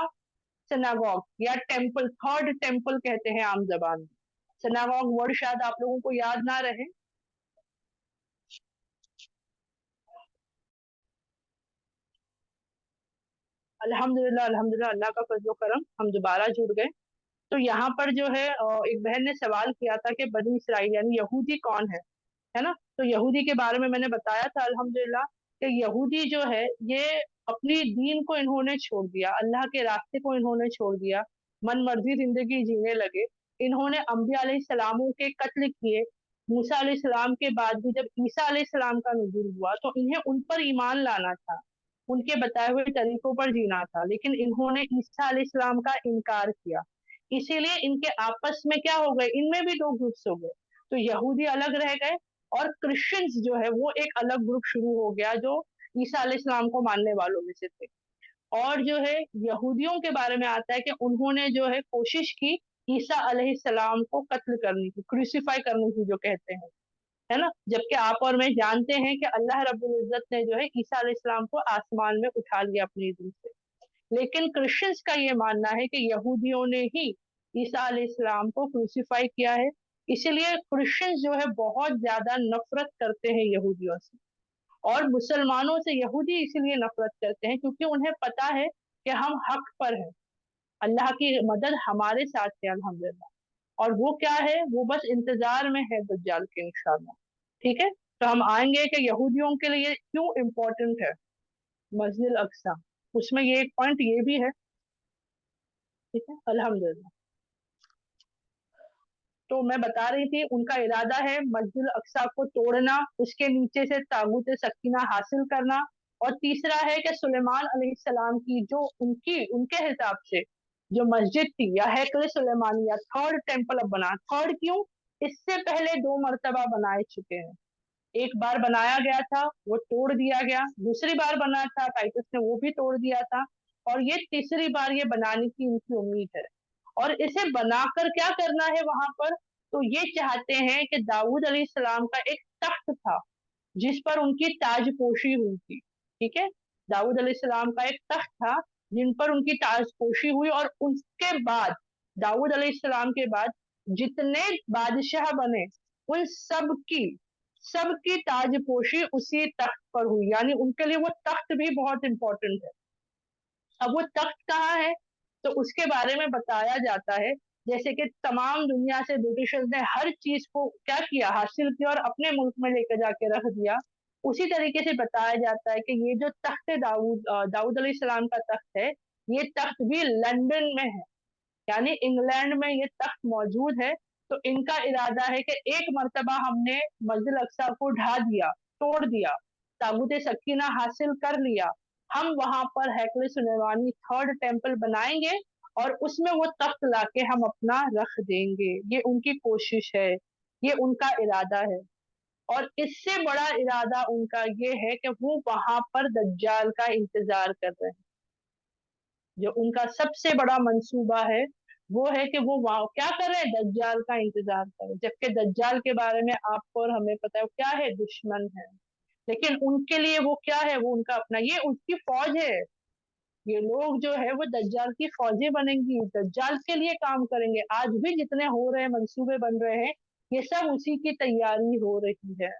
सिनागॉग या टेम्पल, थर्ड टेम्पल कहते हैं आम जबान में। सिनागॉग वर्ड शायद आप लोगों को याद ना रहे। अल्हम्दुलिल्लाह अल्हम्दुलिल्लाह, अल्लाह का फजलो करम, हम दोबारा जुड़ गए। तो यहाँ पर जो है एक बहन ने सवाल किया था कि बनी इसराइल यानी यहूदी कौन है ना। तो यहूदी के बारे में मैंने बताया था अल्हम्दुलिल्लाह कि यहूदी जो है ये अपनी दीन को इन्होंने छोड़ दिया, अल्लाह के रास्ते को इन्होंने छोड़ दिया, मन मर्जी जिंदगी जीने लगे। इन्होंने अम्बिया अलैहिस्सलामों के कत्ल किए। मूसा अलैहिस्सलाम के बाद भी जब ईसा अलैहिस्सलाम का नुज़ूल हुआ तो इन्हें उन पर ईमान लाना था, उनके बताए हुए तरीकों पर जीना था, लेकिन इन्होंने ईसा अलैहिस्सलाम का इनकार किया। इसीलिए इनके आपस में क्या हो गए, इनमें भी दो ग्रुप्स हो गए। तो यहूदी अलग रह गए और क्रिश्चियंस जो है वो एक अलग ग्रुप शुरू हो गया जो ईसा अलैहिस्सलाम को मानने वालों में से थे। और जो है यहूदियों के बारे में आता है कि उन्होंने जो है कोशिश की ईसा अलैहिस्सलाम को कत्ल करने की, क्रूसीफाई करने की जो कहते हैं, है ना। जबकि आप और मैं जानते हैं कि अल्लाह रब्बुल इज्जत ने जो है ईसा अलैहिस्सलाम को आसमान में उठा लिया अपनी दी से। लेकिन क्रिश्चियंस का ये मानना है कि यहूदियों ने ही ईसा अलैहिस्सलाम को क्रूसीफाई किया है। इसीलिए क्रिश्चियंस जो है बहुत ज्यादा नफरत करते हैं यहूदियों से, और मुसलमानों से यहूदी इसीलिए नफरत करते हैं क्योंकि उन्हें पता है कि हम हक पर हैं, अल्लाह की मदद हमारे साथ है अल्हम्दुलिल्लाह। और वो क्या है, वो बस इंतजार में है दज्जाल के इंशाल्लाह। ठीक है, तो हम आएंगे कि यहूदियों के लिए क्यों इम्पोर्टेंट है मस्जिद अक्सा, उसमें ये एक पॉइंट ये भी है। ठीक है अल्हम्दुलिल्लाह। तो मैं बता रही थी उनका इरादा है मस्जिद अक्सा को तोड़ना, उसके नीचे से ताबूत सकीना हासिल करना। और तीसरा है कि सुलेमान अलैहिस्सलाम की जो उनकी उनके हिसाब से जो मस्जिद थी या हैकल सुलेमानिया, थर्ड टेम्पल अब बना। थर्ड क्यों, इससे पहले दो मर्तबा बनाए चुके हैं। एक बार बनाया गया था वो तोड़ दिया गया, दूसरी बार बना था टाइटस ने वो भी तोड़ दिया था, और ये तीसरी बार ये बनाने की इनकी उम्मीद है। और इसे बनाकर क्या करना है वहां पर, तो ये चाहते हैं कि दाऊद अलैहिस्सलाम का एक तख्त था जिस पर उनकी ताजपोशी हुई थी। ठीक है, दाऊद अलैहिस्सलाम का एक तख्त था जिन पर उनकी ताजपोशी हुई, और उसके बाद दाऊद अलैहिस्सलाम के बाद जितने बादशाह बने उन सबकी ताजपोशी उसी तख्त पर हुई, यानी उनके लिए वो तख्त भी बहुत इंपॉर्टेंट है। अब वो तख्त कहाँ है, तो उसके बारे में बताया जाता है जैसे कि तमाम दुनिया से ब्रिटिशर्स ने हर चीज को क्या किया, हासिल किया और अपने मुल्क में लेकर जाके रख दिया। उसी तरीके से बताया जाता है कि ये जो तख्त दाऊद अलैहिस्सलाम का तख्त है, ये तख्त भी लंदन में है, यानी इंग्लैंड में ये तख्त मौजूद है। तो इनका इरादा है कि एक मर्तबा हमने मस्जिद अक्सा को ढा दिया, तोड़ दिया, ताबूत सकीना हासिल कर लिया, हम वहां पर हैकल सुलेमानी थर्ड टेम्पल बनाएंगे और उसमें वो तख्त लाके हम अपना रख देंगे। ये उनकी कोशिश है, ये उनका इरादा है। और इससे बड़ा इरादा उनका ये है कि वो वहां पर दज्जाल का इंतजार कर रहे हैं। जो उनका सबसे बड़ा मंसूबा है वो है कि वो वहां क्या कर रहे हैं, दज्जाल का इंतजार कर रहे हैं। जबकि दज्जाल के बारे में आपको और हमें पता है वो क्या है, दुश्मन है। लेकिन उनके लिए वो क्या है, वो उनका अपना, ये उसकी फौज है। ये लोग जो है वो दज्जाल की फौजें बनेंगी, दज्जाल के लिए काम करेंगे। आज भी जितने हो रहे हैं मंसूबे बन रहे हैं, ये सब उसी की तैयारी हो रही है।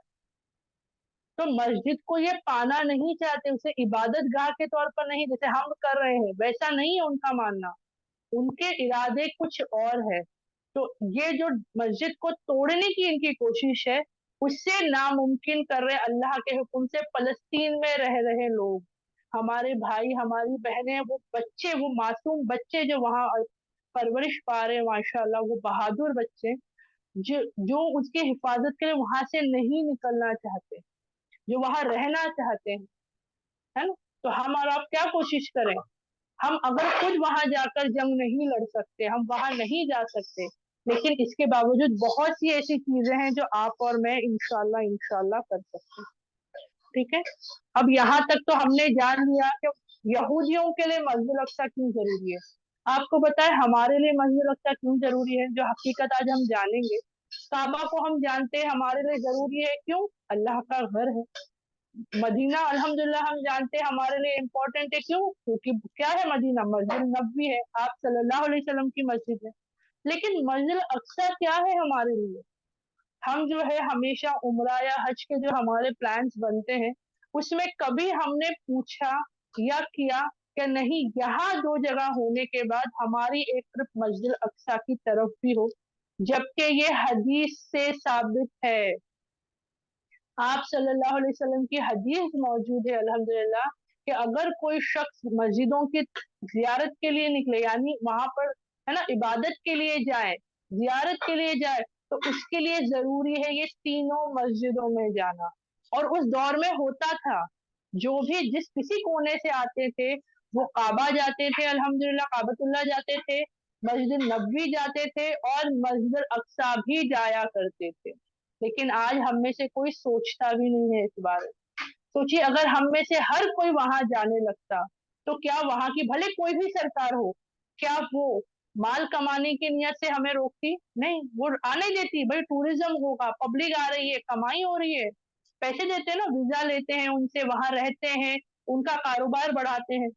तो मस्जिद को ये पाना नहीं चाहते, उसे इबादत गाह के तौर पर नहीं जैसे हम कर रहे हैं, वैसा नहीं है उनका मानना। उनके इरादे कुछ और है। तो ये जो मस्जिद को तोड़ने की इनकी कोशिश है, उससे नामुमकिन कर रहे अल्लाह के हुक्म से फलस्तीन में रह रहे लोग, हमारे भाई हमारी बहनें, वो बच्चे, वो मासूम बच्चे जो वहां परवरिश पा रहे हैं माशाल्लाह, वो बहादुर बच्चे जो जो उसकी हिफाजत के लिए वहां से नहीं निकलना चाहते, जो वहां रहना चाहते हैं, है ना। तो हम और आप क्या कोशिश करें, हम अगर खुद वहां जाकर जंग नहीं लड़ सकते, हम वहां नहीं जा सकते, लेकिन इसके बावजूद बहुत सी ऐसी चीजें हैं जो आप और मैं इंशाल्लाह इंशाल्लाह कर सकते हैं। ठीक है, अब यहाँ तक तो हमने जान लिया कि यहूदियों के लिए मस्जिद अक्सा क्यों जरूरी है। आपको पता है हमारे लिए मस्जिद अक्सा क्यों जरूरी है, जो हकीकत आज हम जानेंगे। काबा को हम जानते हैं हमारे लिए जरूरी है, क्यों? अल्लाह का घर है। मदीना अल्हम्दुलिल्लाह हम जानते हैं हमारे लिए इम्पोर्टेंट है, क्यों? क्योंकि क्या है, मदीना मस्जिद नबवी है, आप सल्लल्लाहु अलैहि वसल्लम की मस्जिद है। लेकिन मस्जिद अक्सा क्या है हमारे लिए? हम जो है हमेशा उम्रा या हज के जो हमारे प्लान्स बनते हैं, उसमें कभी हमने पूछा या किया कि नहीं, यहाँ दो जगह होने के बाद हमारी एक ट्रिप मस्जिद अक्सा की तरफ भी हो, जबकि ये हदीस से साबित है। आप सल्लल्लाहु अलैहि वसल्लम की हदीस मौजूद है अल्हम्दुलिल्लाह, कि अगर कोई शख्स मस्जिदों की जियारत के लिए निकले, यानी वहां पर है ना इबादत के लिए जाए, जियारत के लिए जाए, तो उसके लिए जरूरी है ये तीनों मस्जिदों में जाना। और उस दौर में होता था, जो भी जिस किसी कोने से आते थे वो काबा जाते थे, अल्हम्दुलिल्लाह काबतुल्लाह जाते थे, मस्जिद नबवी जाते थे, और मस्जिद अक्सा भी जाया करते थे। लेकिन आज हम में से कोई सोचता भी नहीं है इस बारे में। सोचिए, अगर हम में से हर कोई वहां जाने लगता, तो क्या वहां की भले कोई भी सरकार हो, क्या वो माल कमाने की नियत से हमें रोकती? नहीं, वो आने देती। भाई टूरिज्म होगा, पब्लिक आ रही है, कमाई हो रही है, पैसे देते हैं ना, वीजा लेते हैं उनसे, वहां रहते हैं, उनका कारोबार बढ़ाते हैं।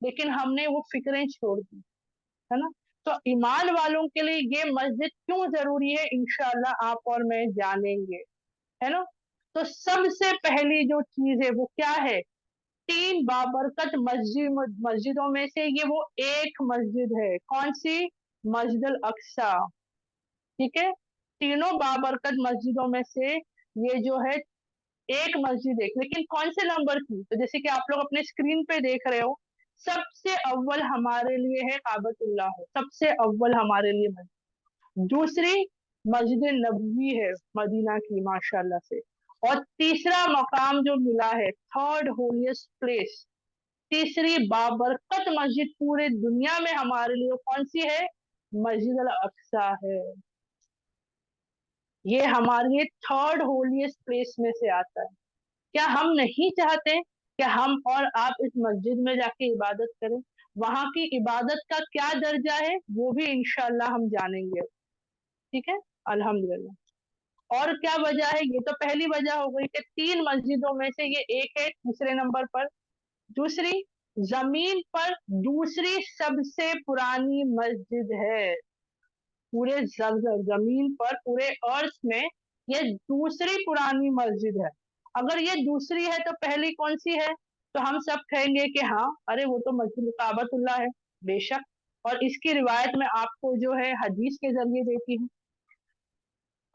लेकिन हमने वो फिक्रें छोड़ दी, है ना। तो ईमान वालों के लिए ये मस्जिद क्यों जरूरी है, इंशाल्लाह आप और मैं जानेंगे, है ना। तो सबसे पहली जो चीज है वो क्या है? तीन बाबरकत मस्जिदों में से ये वो एक मस्जिद है। कौन सी? मस्जिद अल अक्सा। ठीक है, तीनों बाबरकत मस्जिदों में से ये जो है एक मस्जिद है। लेकिन कौन से नंबर की? तो जैसे कि आप लोग अपने स्क्रीन पे देख रहे हो, सबसे अव्वल हमारे लिए है काबतुल्लाह है, सबसे अव्वल हमारे लिए मस्जिद। दूसरी मस्जिद नबवी है मदीना की, माशाल्लाह से। और तीसरा मकाम जो मिला है, थर्ड होलिएस्ट प्लेस, तीसरी बाबरकत मस्जिद पूरे दुनिया में हमारे लिए कौन सी है? मस्जिद अल अक्सा है। ये हमारे लिए थर्ड होलिएस्ट प्लेस में से आता है। क्या हम नहीं चाहते कि हम और आप इस मस्जिद में जाके इबादत करें? वहां की इबादत का क्या दर्जा है वो भी इंशाल्लाह हम जानेंगे। ठीक है, अल्हम्दुलिल्लाह। और क्या वजह है? ये तो पहली वजह हो गई कि तीन मस्जिदों में से ये एक है, तीसरे नंबर पर। दूसरी, जमीन पर दूसरी सबसे पुरानी मस्जिद है पूरे जमीन पर, पूरे अर्थ में ये दूसरी पुरानी मस्जिद है। अगर ये दूसरी है तो पहली कौन सी है? तो हम सब कहेंगे कि हाँ, अरे वो तो मस्जिद काबतुल्लाह है। बेशक। और इसकी रिवायत में आपको जो है हदीस के जरिए देती हूँ।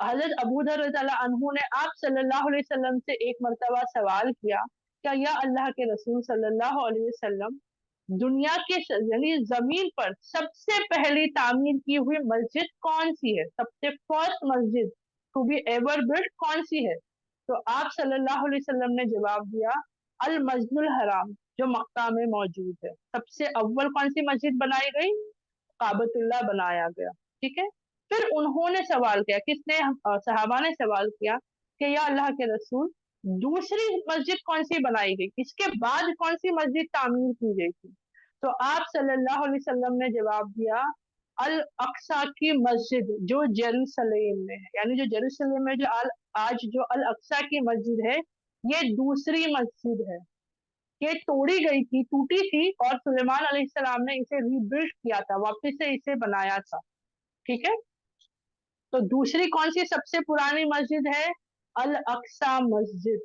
हजरत अबू दर रज़ियल्लाहु अन्हु ने आप सल्लल्लाहु अलैहि वसल्लम से एक मर्तबा सवाल किया, क्या या अल्लाह के रसूल सल्लल्लाहु अलैहि वसल्लम, दुनिया के यानी जमीन पर सबसे पहली तामीर की हुई मस्जिद कौन सी है? सबसे फर्स्ट मस्जिद टू बी एवर बिल्ट कौन सी है? तो आप सल्लल्लाहु अलैहि वसल्लम ने जवाब दिया, अल मस्जिदुल हराम, जो मक्का में मौजूद है। सबसे अव्वल कौन सी मस्जिद बनाई गई? काबतुल्लाह बनाया गया। ठीक है। फिर उन्होंने सवाल किया, किसने? सहाबा ने सवाल किया कि या अल्लाह के रसूल, दूसरी मस्जिद कौन सी बनाई गई, इसके बाद कौन सी मस्जिद तामीर की गई थी? तो आप सल्लल्लाहु अलैहि वसल्लम ने जवाब दिया, अल अक्सा की मस्जिद, जो जेरूसलेम में है, यानी जो जेरूसलेम में जो आज जो अल अक्सा की मस्जिद है, ये दूसरी मस्जिद है। ये तोड़ी गई थी, टूटी थी, और सुलेमान अलैहिस्सलाम ने इसे रीबिल्ड किया था, वापस से इसे बनाया था। ठीक है। तो दूसरी कौन सी सबसे पुरानी मस्जिद है? अल अक्सा मस्जिद।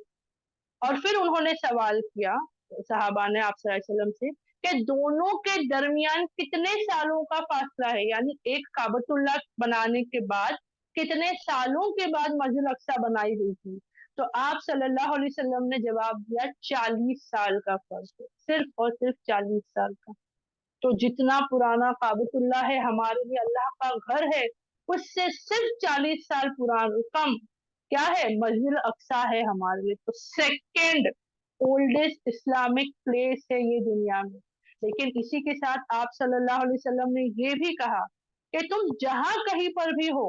और फिर उन्होंने सवाल किया, सहाबा ने आप सल्लल्लाहु अलैहि वसल्लम से, कि दोनों के दरमियान कितने सालों का फासला है, यानी एक काबतुल्लाह बनाने के बाद कितने सालों के बाद मस्जिद अक्सा बनाई गई थी? तो आप सल्लल्लाहु अलैहि वसल्लम ने जवाब दिया, 40 साल का फर्क है, सिर्फ और सिर्फ 40 साल का। तो जितना पुराना काबतुल्लाह है हमारे लिए अल्लाह का घर है, उससे सिर्फ 40 साल पुराना कम क्या है? मस्जिद अक्सा है हमारे लिए। तो सेकेंड ओल्डेस्ट इस्लामिक प्लेस है ये दुनिया में। लेकिन इसी के साथ आप सल्लल्लाहु अलैहि वसल्लम ने ये भी कहा कि तुम जहां कहीं पर भी हो,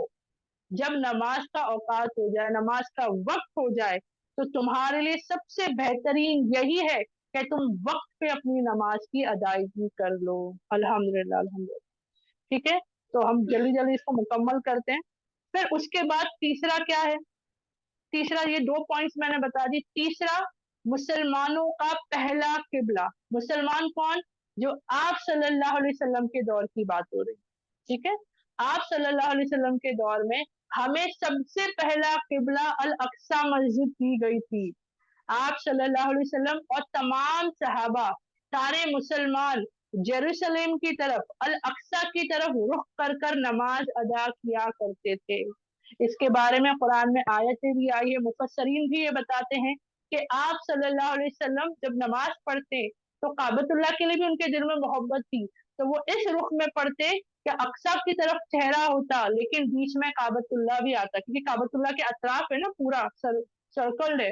जब नमाज का औकात हो जाए, नमाज का वक्त हो जाए, तो तुम्हारे लिए सबसे बेहतरीन यही है कि तुम वक्त पे अपनी नमाज की अदायगी कर लो। अल्हम्दुलिल्लाह, अल्हम्दुलिल्लाह। ठीक है। तो हम जल्दी जल्दी इसको मुकम्मल करते हैं। फिर उसके बाद तीसरा क्या है, तीसरा ये 2 पॉइंट्स मैंने बता दी। तीसरा, मुसलमानों का पहला किबला, मुसलमान कौन, जो आप सल्लल्लाहु अलैहि वसल्लम के दौर की बात हो रही, ठीक है, आप सल्लल्लाहु अलैहि वसल्लम के दौर में हमें सबसे पहला किबला अल अक्सा मस्जिद दी गई थी। आप सल्लल्लाहु अलैहि वसल्लम और तमाम सहाबा, सारे मुसलमान जेरूसलेम की तरफ, अल अक्सा की तरफ रुख कर कर नमाज अदा किया करते थे। इसके बारे में कुरान में आयतें भी आई है, मुफस्सरीन भी ये बताते हैं कि आप सल्लल्लाहु अलैहि वसल्लम जब नमाज पढ़ते तो काबतुल्लाह के लिए भी उनके दिल में मोहब्बत थी, तो वो इस रुख में पढ़ते कि अक्सा की तरफ चेहरा होता लेकिन बीच में काबतुल्लाह भी आता, क्योंकि काबतुल्लाह के अतराफ है ना, पूरा सर्कल है,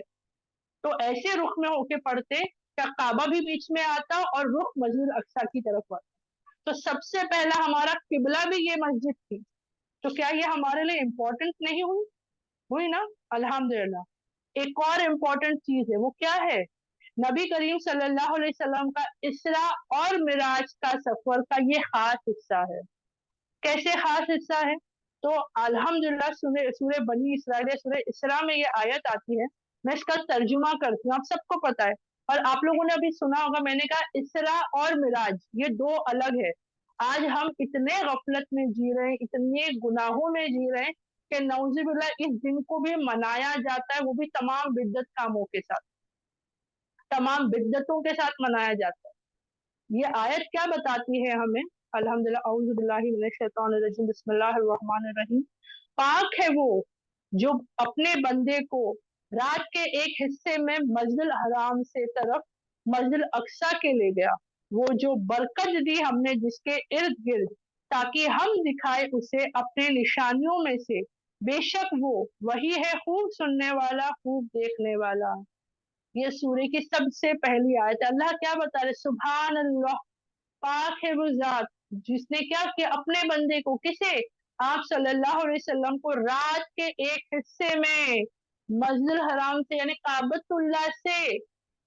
तो ऐसे रुख में होके पढ़ते क्या काबा भी बीच में आता और रुख मस्जिद अक्सा की तरफ आता। तो सबसे पहला हमारा किबला भी ये मस्जिद थी। तो क्या ये हमारे लिए इम्पोर्टेंट नहीं हुई, हुई ना, अल्हम्दुलिल्लाह। एक और इम्पोर्टेंट चीज है, वो क्या है, नबी करीम सल्लल्लाहु अलैहि वसल्लम का इसरा और मिराज का सफर का ये खास हिस्सा है। कैसे खास हिस्सा है, तो अल्हम्दुलिल्लाह सूरह बनी इसराइल, सूरह इसरा में ये आयत आती है, मैं इसका तर्जुमा करती हूँ, आप सबको पता है और आप लोगों ने अभी सुना होगा, मैंने कहा इसरा और मिराज ये दो अलग है। आज हम इतने गफलत में जी रहे हैं, इतने गुनाहों में जी रहे हैं कि नौजुबिल्लाह इस दिन को भी मनाया जाता है, वो भी तमाम बिद्दत कामों के साथ, तमाम बिद्दतों के साथ मनाया जाता है। ये आयत क्या बताती है हमें, अल्हम्दुलिल्लाह, औज़ु बिल्लाहि मिनश शैतानिर रजीम, बिस्मिल्लाहिर रहमानिर रहीम। पाक है वो जो अपने बंदे को रात के एक हिस्से में मस्जिद हराम से तरफ मस्जिद अक्सा के ले गया, वो जो बरकत दी हमने जिसके इर्द गिर्द, ताकि हम दिखाए उसे अपने निशानियों में से, बेशक वो वही है खूब सुनने वाला खूब देखने वाला। ये सूर्य की सबसे पहली आयत है। अल्लाह क्या बता रहे, सुभान अल्लाह, पाक है वो जात जिसने क्या किया, अपने बंदे को, किसे, आप सल्लल्लाहु अलैहि वसल्लम को रात के एक हिस्से में मस्जिद हराम से यानी काबतुल्लाह से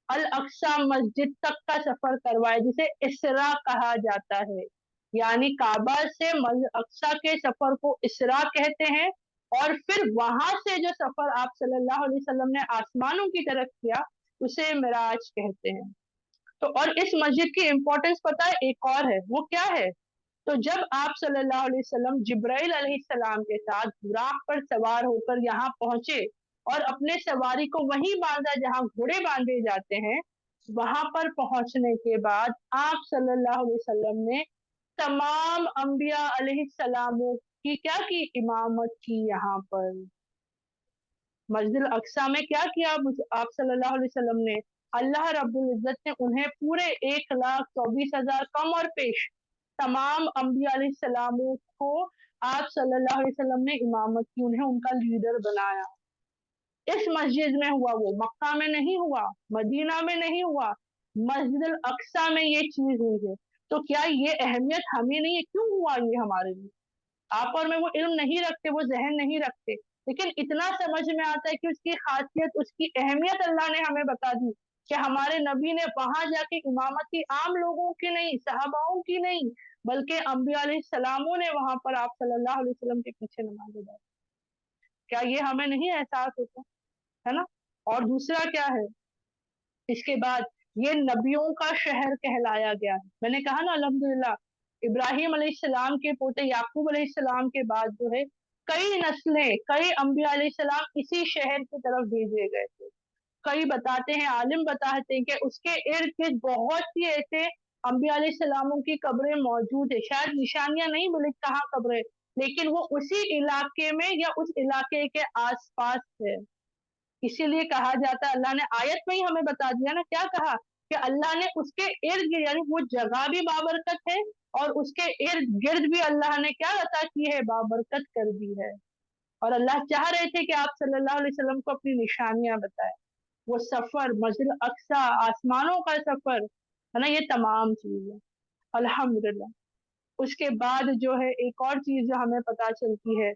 अल अक्सा मस्जिद तक का सफर करवाए, जिसे इसरा कहा जाता है। यानी काबा से मस्जिद अक्सा के सफर को इसरा कहते हैं, और फिर वहां से जो सफर आप सल्लल्लाहु अलैहि वसल्लम ने आसमानों की तरफ किया उसे मिराज कहते हैं। तो और इस मस्जिद की इंपॉर्टेंस पता है एक और है, वो क्या है, तो जब आप सल्लल्लाहु अलैहि वसल्लम जिब्राइल अलैहिस्सलाम के साथ बुराक पर सवार होकर यहाँ पहुंचे और अपने सवारी को वहीं बांधा जहां घोड़े बांधे जाते हैं, वहां पर पहुंचने के बाद आप सल्लल्लाहु अलैहि वसल्लम ने तमाम अंबिया अलैहिस्सलामों की क्या की, इमामत की। यहाँ पर मस्जिद अक्सा में क्या किया आप सल्लल्लाहु अलैहि वसल्लम ने, अल्लाह रब्बुल इज्जत ने उन्हें पूरे 1,24,000 कम और पेश तमाम अंबिया अलैहिस्सलामों को आप सल्लल्लाहु अलैहि वसल्लम ने इमामत की, उन्हें उनका लीडर बनाया। इस मस्जिद में हुआ, वो मक्का में नहीं हुआ, मदीना में नहीं हुआ, मस्जिद अक्सा में ये चीज हुई है। तो क्या ये अहमियत हमें नहीं है, क्यों हुआ ये हमारे लिए, आप और मैं वो इल्म नहीं रखते, वो जहन नहीं रखते, लेकिन इतना समझ में आता है कि उसकी खासियत, उसकी अहमियत अल्लाह ने हमें बता दी कि हमारे नबी ने वहां जाके इमामत की, आम लोगों की नहीं, सहाबाओं की नहीं, बल्कि अंबिया सलामों ने वहां पर आप सल्लल्लाहु अलैहि वसल्लम के पीछे नमाज अदा। क्या ये हमें नहीं एहसास होता है ना। और दूसरा क्या है, इसके बाद ये नबियों का शहर कहलाया गया है। मैंने कहा ना, अल्हम्दुलिल्लाह, इब्राहिम अलैहिस्सलाम के पोते याकूब अलैहिस्सलाम के बाद जो है कई नस्लें, कई अंबिया अलैहिस्सलाम इसी शहर की तरफ भेजे गए थे। कई बताते हैं, आलिम बताते हैं कि उसके इर्द गिर्द बहुत सी ऐसे अंबिया अलैहिस्सलामों की कब्रें मौजूद है, शायद निशानियां नहीं मिली कहाँ कब्रें, लेकिन वो उसी इलाके में या उस इलाके के आसपास है। इसीलिए कहा जाता है, अल्लाह ने आयत में ही हमें बता दिया ना, क्या कहा कि अल्लाह ने उसके इर्द गिर्द, यानी वो जगह भी बाबरकत है और उसके इर्द गिर्द भी अल्लाह ने क्या अता की है, बाबरकत कर दी है। और अल्लाह चाह रहे थे कि आप सल्लल्लाहु अलैहि वसल्लम को अपनी निशानियां बताए, वो सफर मस्जिद अक्सा, आसमानों का सफर है ना, ये तमाम चीजें अल्हम्दुलिल्लाह। उसके बाद जो है एक और चीज जो हमें पता चलती है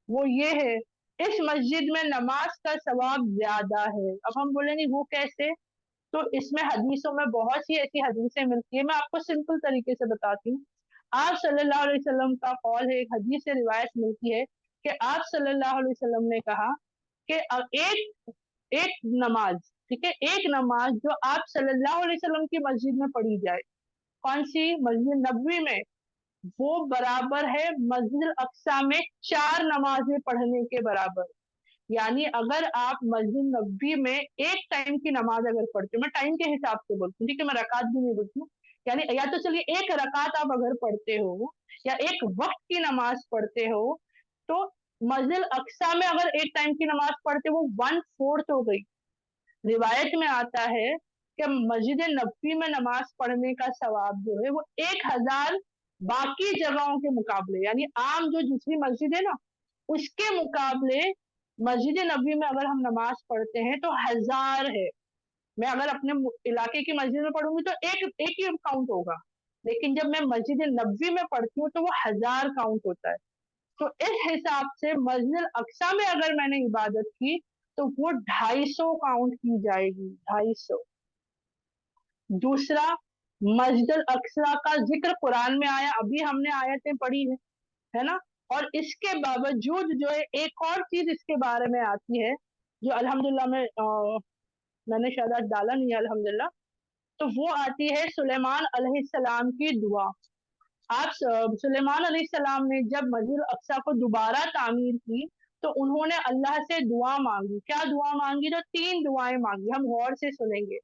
वो ये है, इस मस्जिद में नमाज का सवाब ज्यादा है। अब हम बोलेंगे वो कैसे, तो इसमें हदीसों में बहुत सी ऐसी हदीसें मिलती है, मैं आपको सिंपल तरीके से बताती हूँ। आप सल्लल्लाहु अलैहि वसल्लम का कौल है, एक हदीस से रिवायत मिलती है कि आप सल्लल्लाहु अलैहि वसल्लम ने कहा कि एक एक नमाज, ठीक है, एक नमाज जो आप सल्लल्लाहु अलैहि वसल्लम की मस्जिद में पढ़ी जाए, कौन सी, मस्जिद नबवी में, वो बराबर है मस्जिद अक्सा में 4 नमाजें पढ़ने के बराबर। यानी अगर आप मस्जिद नबवी में एक टाइम की नमाज अगर पढ़ते हो, मैं टाइम के हिसाब से बोलती हूँ, ठीक है, मैं रकात भी नहीं बोलती हूँ, यानी या तो चलिए एक रकात आप अगर पढ़ते हो या एक वक्त की नमाज पढ़ते हो, तो मस्जिद अक्सा में अगर एक टाइम की नमाज पढ़ते हो, वो 1/4 हो गई। रिवायत में आता है कि मस्जिद नबवी में नमाज पढ़ने का सवाब जो है वो 1000 बाकी जगहों के मुकाबले, यानी आम जो दूसरी मस्जिद है ना, उसके मुकाबले मस्जिद नबवी में अगर हम नमाज पढ़ते हैं तो 1000 है। मैं अगर अपने इलाके की मस्जिद में पढ़ूंगी तो एक एक ही काउंट होगा, लेकिन जब मैं मस्जिद नबवी में पढ़ती हूँ तो वो 1000 काउंट होता है। तो इस हिसाब से मस्जिद अक्सा में अगर मैंने इबादत की तो वो 250 काउंट की जाएगी, 250। दूसरा, मस्जिद अक्सा का जिक्र कुरान में आया, अभी हमने आयतें पढ़ी है ना। और इसके बावजूद जो है एक और चीज इसके बारे में आती है जो अल्हम्दुलिल्लाह में मैंने शायद आज डाला नहीं है अल्हम्दुलिल्लाह, तो वो आती है सुलेमान अलैहिस्सलाम की दुआ। आप सुलेमान अलैहिस्सलाम ने जब मस्जिद अक्सा को दोबारा तामीर की तो उन्होंने अल्लाह से दुआ मांगी। क्या दुआ मांगी? तो 3 दुआएं मांगी, हम गौर से सुनेंगे।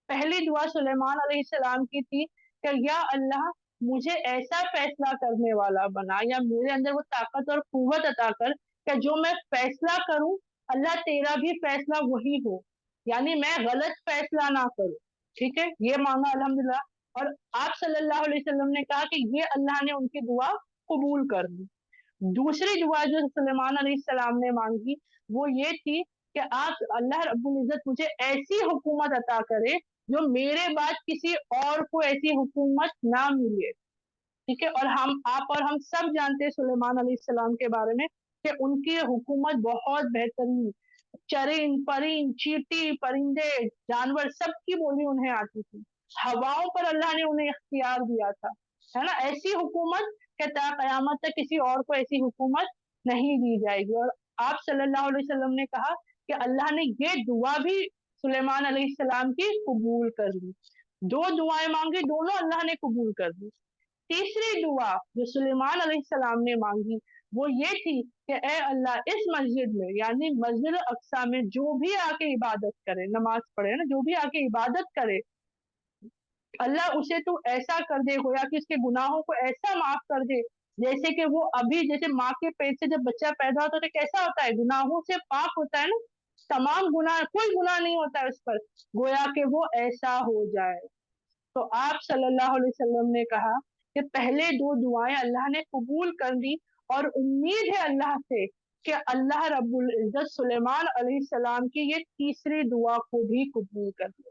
पहली दुआ सुलेमान अलैहिस्सलाम की थी कि या अल्लाह, मुझे ऐसा फैसला करने वाला बना, या मेरे अंदर वो ताकत और कुव्वत अता कर कि जो मैं फैसला करूं अल्लाह तेरा भी फैसला वही हो, यानी मैं गलत फैसला ना करूं। ठीक है, ये मांगा अल्हम्दुलिल्लाह। और आप सल्लल्लाहु अलैहि वसल्लम ने कहा कि ये अल्लाह ने उनकी दुआ कबूल कर ली। दूसरी दुआ जो सुलेमान अलैहिस्सलाम ने मांगी वो ये थी कि आप अल्लाह रब्बुल इज्जत मुझे ऐसी हुकूमत अता करे जो मेरे बाद किसी और को ऐसी हुकूमत ना मिले। ठीक है, और हम सब जानते हैं सुलेमान अलैहिस्सलाम के बारे में कि उनकी हुकूमत बहुत बेहतरीन, चरिंद परिंद चींटी परिंदे जानवर सबकी बोली उन्हें आती थी। हवाओं पर अल्लाह ने उन्हें इख्तियार दिया था, है ना। ऐसी हुकूमत के ता कयामत तक किसी और को ऐसी हुकूमत नहीं दी जाएगी। और आप सल्लल्लाहु अलैहि वसल्लम ने कहा कि अल्लाह ने ये दुआ भी सुलेमान अलैहिस्सलाम की कबूल कर ली। 2 दुआएं मांगी, दोनों अल्लाह ने कबूल कर ली। तीसरी दुआ जो सुलेमान अलैहिस्सलाम ने मांगी वो ये थी कि ए अल्लाह, इस मस्जिद में यानी मस्जिद अक्सा में जो भी आके इबादत करे, नमाज पढ़े ना, जो भी आके इबादत करे, अल्लाह उसे तू ऐसा कर दे, गोया कि उसके गुनाहों को ऐसा माफ कर दे जैसे कि वो अभी, जैसे माँ के पेट से जब बच्चा पैदा होता है तो कैसा होता है, गुनाहों से पाक होता है ना, तमाम गुनाह, कोई गुनाह नहीं होता है उस पर, गोया कि वो ऐसा हो जाए। तो आप सल्लल्लाहु अलैहि वसल्लम ने कहा कि पहले 2 दुआएं अल्लाह ने कबूल कर ली, और उम्मीद है अल्लाह से कि अल्लाह रब्बुल इज्जत सुलेमान अलैहिस्सलाम की ये तीसरी दुआ को भी कबूल कर ले।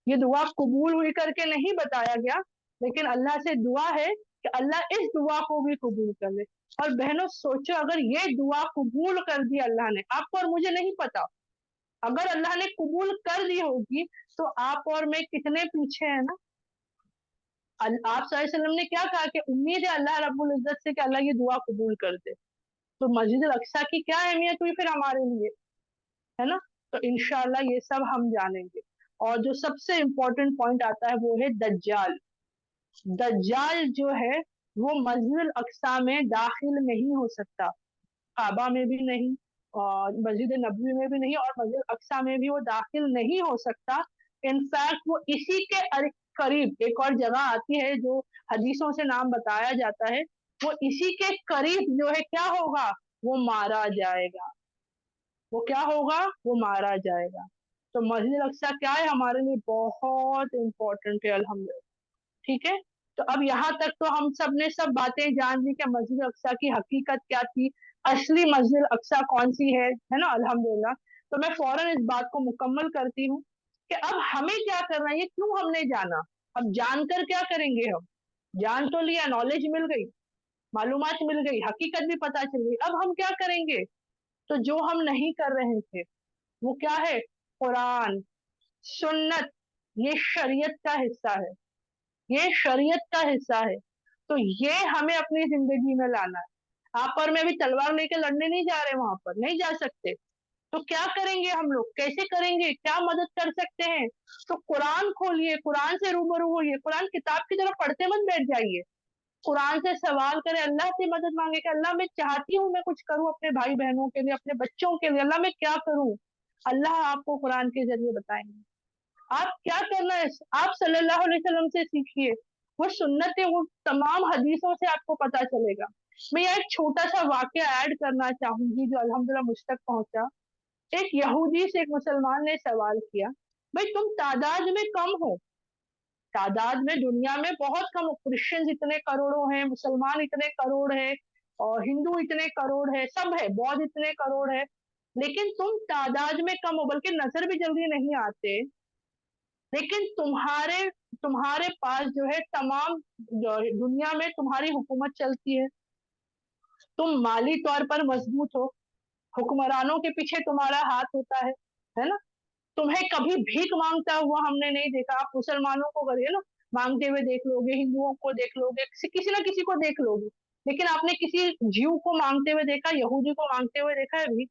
ये दुआ कबूल हुई करके नहीं बताया गया, लेकिन अल्लाह से दुआ है कि अल्लाह इस दुआ को भी कबूल कर ले। और बहनों सोचो, अगर ये दुआ कबूल कर दी अल्लाह ने, आपको और मुझे नहीं पता, अगर अल्लाह ने कबूल कर दी होगी तो आप और मैं कितने पीछे हैं ना। आप सल्लल्लाहु अलैहि वसल्लम ने क्या कहा कि उम्मीद है अल्लाह रब्बुल इज्जत से कि अल्लाह ये दुआ कबूल कर दे। तो मस्जिद अक्सा की क्या अहमियत हुई फिर हमारे लिए, है ना। तो इंशाल्लाह ये सब हम जानेंगे। और जो सबसे इम्पोर्टेंट पॉइंट आता है वो है दज्जाल। दज्जाल जो है वो मस्जिद अक्सा में दाखिल नहीं हो सकता, काबा में भी नहीं, और मस्जिद नबवी में भी नहीं, और मस्जिद अक्सा में भी वो दाखिल नहीं हो सकता। इनफैक्ट वो इसी के करीब एक और जगह आती है जो हदीसों से नाम बताया जाता है, वो इसी के करीब जो है क्या होगा, वो मारा जाएगा। वो क्या होगा, वो मारा जाएगा। तो मस्जिद अक्सा क्या है, हमारे लिए बहुत इंपॉर्टेंट है अल्हम्दुलिल्लाह। ठीक है, तो अब यहाँ तक तो हम सब ने सब बातें जान ली कि मस्जिद अक्सा की हकीकत क्या थी, असली मस्जिद अक्सा कौन सी है ना, अल्हम्दुलिल्लाह। तो मैं फौरन इस बात को मुकम्मल करती हूँ कि अब हमें क्या करना है, ये क्यों हमने जाना, अब जानकर क्या करेंगे हम, जान तो लिया, नॉलेज मिल गई, मालूमात मिल गई, हकीकत भी पता चल गई, अब हम क्या करेंगे। तो जो हम नहीं कर रहे थे वो क्या है, कुरान सुन्नत, ये शरीयत का हिस्सा है, ये शरीयत का हिस्सा है। तो ये हमें अपनी जिंदगी में लाना है। आप और मैं भी तलवार लेके लड़ने नहीं जा रहे, वहां पर नहीं जा सकते। तो क्या करेंगे हम लोग, कैसे करेंगे, क्या मदद कर सकते हैं? तो कुरान खोलिए, कुरान से रूबरू होइए, कुरान किताब की तरह पढ़ते मत बैठ जाइए। कुरान से सवाल करें, अल्लाह से मदद मांगे कि अल्लाह मैं चाहती हूँ मैं कुछ करूँ अपने भाई बहनों के लिए, अपने बच्चों के लिए, अल्लाह मैं क्या करूँ? अल्लाह आपको कुरान के जरिए बताएंगे। आप क्या करना है, आप सल्लल्लाहु अलैहि वसल्लम से सीखिए, वो सुन्नतें, वो तमाम हदीसों से आपको पता चलेगा। मैं यहाँ एक छोटा सा वाक्य ऐड करना चाहूंगी जो अल्हम्दुलिल्लाह मुझ तक पहुंचा। एक यहूदी से एक मुसलमान ने सवाल किया, भाई तुम तादाद में कम हो, तादाद में दुनिया में बहुत कम हो, क्रिश्चियन इतने करोड़ों हैं, मुसलमान इतने करोड़ है, और हिंदू इतने करोड़ है, सब है, बौद्ध इतने करोड़ है, लेकिन तुम तादाद में कम हो, बल्कि नजर भी जल्दी नहीं आते, लेकिन तुम्हारे तुम्हारे पास जो है तमाम दुनिया में तुम्हारी हुकूमत चलती है, तुम माली तौर पर मजबूत हो, हुक्मरानों के पीछे तुम्हारा हाथ होता है ना? तुम्हें कभी भीख मांगता हुआ हमने नहीं देखा। आप मुसलमानों को करिए ना, मांगते हुए देख लोगे, हिंदुओं को देख लोगे, किसी ना किसी को देख लोगे, लेकिन आपने किसी जीव को मांगते हुए देखा, यहूदी को मांगते हुए देखा है भीख?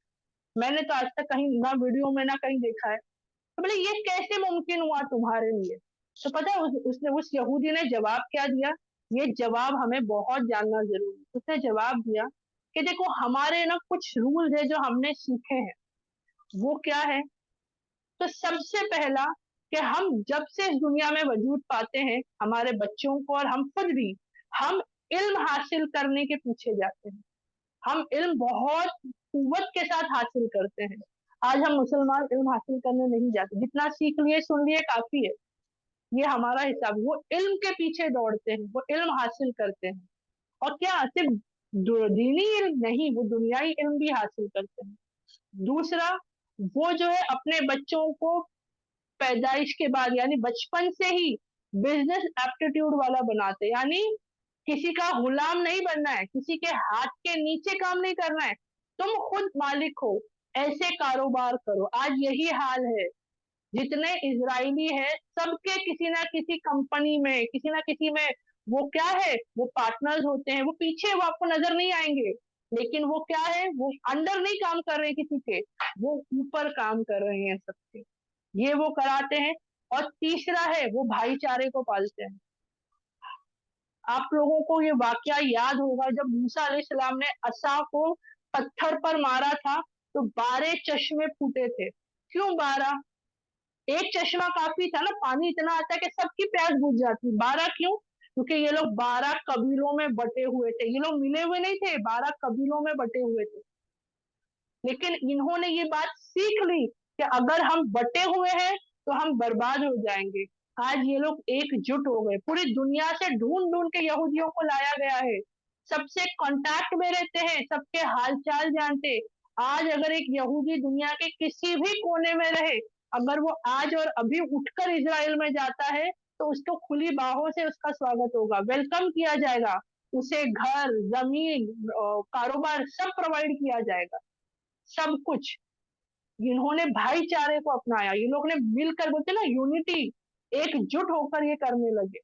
मैंने तो आज तक कहीं ना वीडियो में ना कहीं देखा है। तो बोले ये कैसे मुमकिन हुआ तुम्हारे लिए? तो पता है उसने, उस यहूदी ने जवाब क्या दिया? ये जवाब हमें बहुत जानना जरूरी है। उसने जवाब दिया कि देखो हमारे ना कुछ रूल्स है जो हमने सीखे हैं। वो क्या है? तो सबसे पहला कि हम जब से इस दुनिया में वजूद पाते हैं, हमारे बच्चों को और हम खुद भी, हम इल्म हासिल करने के पीछे जाते हैं। हम इल्म बहुत कुव्वत के साथ हासिल करते हैं। आज हम मुसलमान इल्म हासिल करने नहीं जाते, जितना सीख लिए सुन लिए काफी है, ये हमारा हिसाब। वो इल्म के पीछे दौड़ते हैं, वो इल्म हासिल करते हैं, और क्या सिर्फ दीनी इल्म नहीं, वो दुनियाई इल्म भी हासिल करते हैं। दूसरा, वो जो है अपने बच्चों को पैदाइश के बाद यानी बचपन से ही बिजनेस एप्टीट्यूड वाला बनाते, यानी किसी का गुलाम नहीं बनना है, किसी के हाथ के नीचे काम नहीं करना है, तुम खुद मालिक हो, ऐसे कारोबार करो। आज यही हाल है, जितने इजरायली है सबके किसी ना किसी कंपनी में, किसी ना किसी में वो क्या है, वो पार्टनर्स होते हैं, वो पीछे, वो आपको नजर नहीं आएंगे, लेकिन वो क्या है, वो अंडर नहीं काम कर रहे किसी के, वो ऊपर काम कर रहे हैं सबके, ये वो कराते हैं। और तीसरा है, वो भाईचारे को पालते हैं। आप लोगों को ये वाकया याद होगा, जब मूसा अलैहिस्सलाम ने असा को पत्थर पर मारा था, तो 12 चश्मे फूटे थे। क्यों 12? एक चश्मा काफी था ना, पानी इतना आता है कि सबकी प्यास बुझ जाती। 12 क्यों? क्योंकि ये लोग 12 कबीलों में बटे हुए थे, ये लोग मिले हुए नहीं थे, 12 कबीलों में बटे हुए थे। लेकिन इन्होंने ये बात सीख ली कि अगर हम बटे हुए हैं तो हम बर्बाद हो जाएंगे। आज ये लोग एकजुट हो गए, पूरी दुनिया से ढूंढ ढूंढ के यहूदियों को लाया गया है, सबसे कांटेक्ट में रहते हैं, सबके हालचाल जानते। आज अगर एक यहूदी दुनिया के किसी भी कोने में रहे, अगर वो आज और अभी उठकर इजराइल में जाता है, तो उसको खुली बाहों से उसका स्वागत होगा, वेलकम किया जाएगा, उसे घर, जमीन, कारोबार सब प्रोवाइड किया जाएगा, सब कुछ। इन्होंने भाईचारे को अपनाया, ये लोग ने मिलकर, बोलते ना यूनिटी, एकजुट होकर ये करने लगे।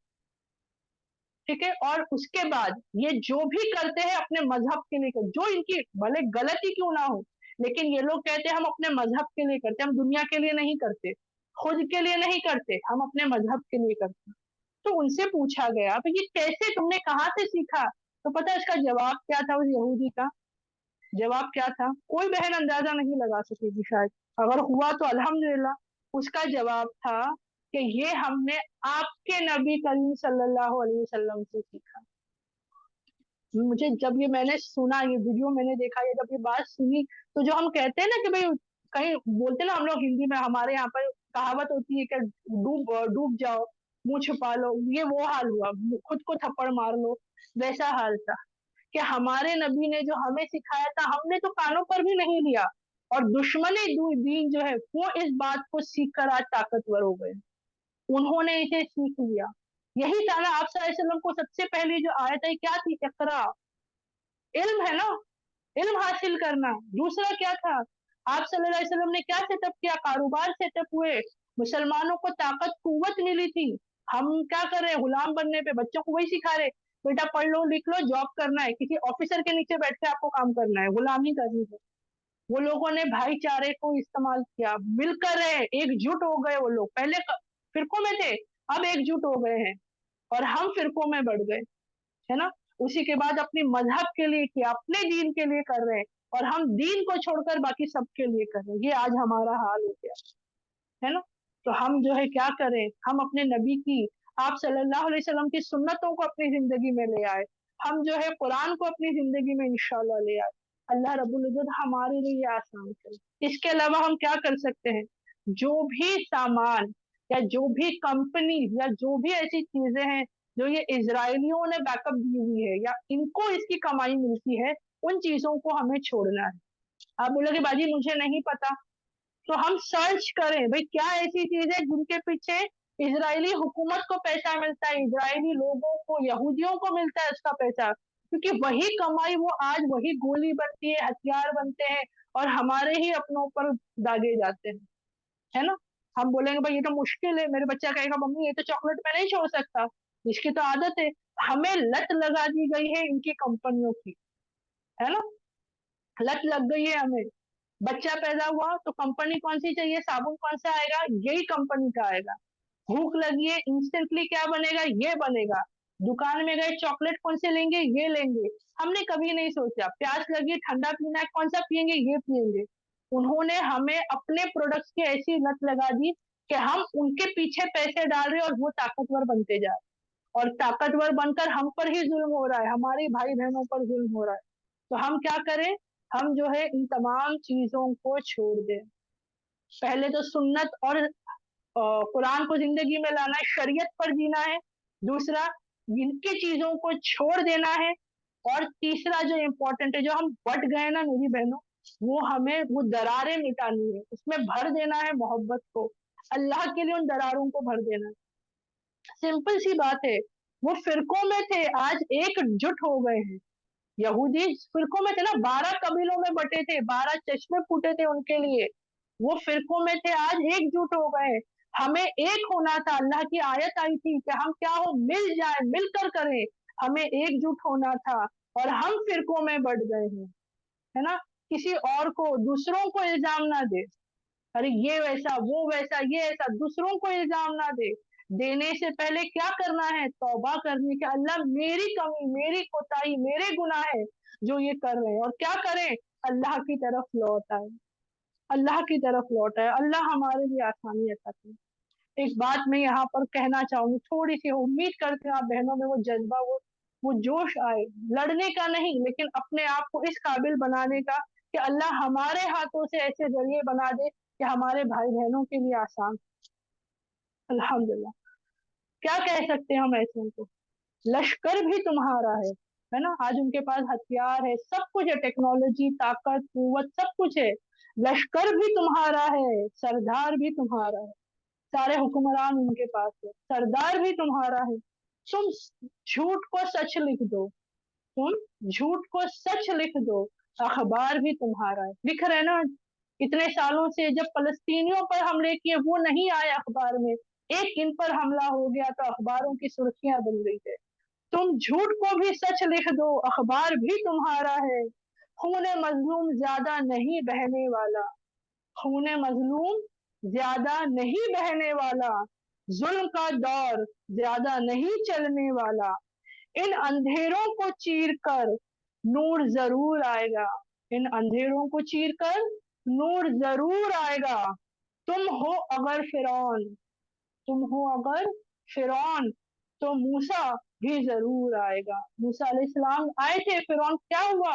ठीक है, और उसके बाद ये जो भी करते हैं अपने मजहब के लिए जो इनकी भले गलती क्यों ना हो, लेकिन ये लोग कहते हैं हम अपने मजहब के लिए करते, हम दुनिया के लिए नहीं करते, खुद के लिए नहीं करते, हम अपने मजहब के लिए करते। तो उनसे पूछा गया तो ये कैसे, तुमने कहाँ से सीखा? तो पता है इसका जवाब क्या था? उस यहूदी का जवाब क्या था? कोई बहन अंदाजा नहीं लगा सकेगी शायद, अगर हुआ तो अल्हम्दुलिल्लाह। उसका जवाब था कि ये हमने आपके नबी करीम सल्लल्लाहु अलैहि वसल्लम से सीखा। मुझे जब ये मैंने सुना, ये वीडियो मैंने देखा, ये जब ये बात सुनी, तो जो हम कहते हैं ना कि भाई, कहीं बोलते ना हम लोग हिंदी में, हमारे यहाँ पर कहावत होती है कि डूब डूब जाओ, मुंह छुपा लो, ये वो हाल हुआ, खुद को थप्पड़ मार लो, वैसा हाल था। कि हमारे नबी ने जो हमें सिखाया था, हमने तो कानों पर भी नहीं लिया, और दुश्मने दीन जो है वो इस बात को सीख कर आज ताकतवर हो गए, उन्होंने इसे सीख लिया। यही था ना, आप सल्लल्लाहु अलैहि वसल्लम को सबसे पहली जो आयत है क्या थी? इकरा, इल्म है ना, इल्म हासिल करना। दूसरा क्या था? आप सल्लल्लाहु अलैहि वसल्लम ने क्या सेटअप किया? कारोबार सेटअप हुए, मुसलमानों को ताकत कुव्वत मिली थी। हम क्या कर रहे हैं? गुलाम बनने पे बच्चों को वही सिखा रहे, बेटा पढ़ लो लिख लो, जॉब करना है, किसी ऑफिसर के नीचे बैठ के आपको काम करना है, गुलामी करनी है। वो लोगों ने भाईचारे को इस्तेमाल किया, मिलकर रहे, एकजुट हो गए। वो लोग पहले फिरकों में थे, अब एकजुट हो गए हैं, और हम फिरकों में बढ़ गए, है ना। उसी के बाद अपनी मजहब के लिए किया, अपने दीन के लिए कर रहे हैं, और हम दीन को छोड़कर बाकी सबके लिए कर रहे हैं। ये आज हमारा हाल हो गया, है ना। तो हम जो है क्या करें, हम अपने नबी की, आप सल्लल्लाहु अलैहि वसल्लम की सुन्नतों को अपनी जिंदगी में ले आए, हम जो है कुरान को अपनी जिंदगी में इंशाल्लाह ले आए। अल्लाह रब्बुल इज्जत हमारे लिए ये आसान करे। इसके अलावा हम क्या कर सकते हैं, जो भी सामान या जो भी कंपनी या जो भी ऐसी चीजें हैं जो ये इजरायलियों ने बैकअप दी हुई है या इनको इसकी कमाई मिलती है, उन चीजों को हमें छोड़ना है। आप बोलोगे बाजी मुझे नहीं पता, तो हम सर्च करें भाई क्या ऐसी चीज है जिनके पीछे इजरायली हुकूमत को पैसा मिलता है, इजरायली लोगों को, यहूदियों को मिलता है उसका पैसा, क्योंकि वही कमाई वो आज वही गोली बनती है, हथियार बनते हैं, और हमारे ही अपनों पर दागे जाते हैं, है ना। हम बोलेंगे भाई ये तो मुश्किल है, मेरे बच्चा कहेगा मम्मी ये तो चॉकलेट मैं नहीं छोड़ सकता, इसकी तो आदत है। हमें लत लगा दी गई है इनकी कंपनियों की, है ना, लत लग गई है हमें। बच्चा पैदा हुआ तो कंपनी कौन सी चाहिए, साबुन कौन सा आएगा, यही कंपनी का आएगा। भूख लगी है, इंस्टेंटली क्या बनेगा, ये बनेगा। दुकान में गए, चॉकलेट कौन से लेंगे, ये लेंगे। हमने कभी नहीं सोचा प्यास लगी, ठंडा पीना है, कौन सा पियेंगे, ये पियेंगे। उन्होंने हमें अपने प्रोडक्ट्स की ऐसी लत लगा दी कि हम उनके पीछे पैसे डाल रहे हैं, और वो ताकतवर बनते जा रहे हैं, और ताकतवर बनकर हम पर ही जुल्म हो रहा है, हमारे भाई बहनों पर जुल्म हो रहा है। तो हम क्या करें, हम जो है इन तमाम चीजों को छोड़ दें। पहले तो सुन्नत और कुरान को जिंदगी में लाना है, शरीयत पर जीना है। दूसरा, इनकी चीजों को छोड़ देना है। और तीसरा जो इम्पोर्टेंट है, जो हम बट गए ना मेरी बहनों, वो हमें वो दरारें मिटानी है, उसमें भर देना है मोहब्बत को, अल्लाह के लिए उन दरारों को भर देना है। सिंपल सी बात है, वो फिरकों में थे, आज एकजुट हो गए हैं। यहूदी फिरकों में थे ना, 12 कबीलों में बटे थे, 12 चश्मे फूटे थे उनके लिए, वो फिरकों में थे, आज एकजुट हो गए। हमें एक होना था, अल्लाह की आयत आई थी कि हम क्या हो, मिल जाए, मिलकर करें। हमें एकजुट होना था, और हम फिरकों में बढ़ गए हैं, है ना। किसी और को, दूसरों को इल्जाम ना दे, अरे ये वैसा वो वैसा ये ऐसा, दूसरों को इल्जाम ना दे। देने से पहले क्या करना है, तौबा करनी कि अल्लाह मेरी कमी, मेरी कोताही, मेरे गुनाह है जो ये कर रहे हैं, और क्या करें, अल्लाह की तरफ लौट आए, अल्लाह की तरफ लौट आए। अल्लाह हमारे लिए आसानी अता करे। एक बात मैं यहाँ पर कहना चाहूंगी, थोड़ी सी उम्मीद करते हैं आप बहनों में वो जज्बा, वो जोश आए, लड़ने का नहीं लेकिन अपने आप को इस काबिल बनाने का कि अल्लाह हमारे हाथों से ऐसे जरिए बना दे कि हमारे भाई बहनों के लिए आसान। अल्हम्दुलिल्लाह, क्या कह सकते हैं हम ऐसे को। लश्कर भी तुम्हारा है ना। आज उनके पास हथियार है, सब कुछ है, टेक्नोलॉजी, ताकत, कुवत, सब कुछ है। लश्कर भी तुम्हारा है, सरदार भी तुम्हारा है, सारे हुक्मरान उनके पास है, सरदार भी तुम्हारा है। तुम झूठ को सच लिख दो, तुम झूठ को सच लिख दो, अखबार भी तुम्हारा है। लिख रहे ना, इतने सालों से जब फलस्तीनियों पर हमले किए वो नहीं आए अखबार में, एक इन पर हमला हो गया तो अखबारों की सुर्खियां बन गई है। तुम झूठ को भी सच लिख दो, अखबार भी तुम्हारा है। खूने मजलूम ज्यादा नहीं बहने वाला, खूने मजलूम ज्यादा नहीं बहने वाला, जुल्म का दौर ज्यादा नहीं चलने वाला। इन अंधेरों को चीर कर नूर जरूर आएगा, इन अंधेरों को चीर कर नूर जरूर आएगा। तुम हो अगर फिरौन, तुम हो अगर फिरौन, तो मूसा भी जरूर आएगा। मूसा अलैहिस्सलाम आए थे, फिरौन क्या हुआ,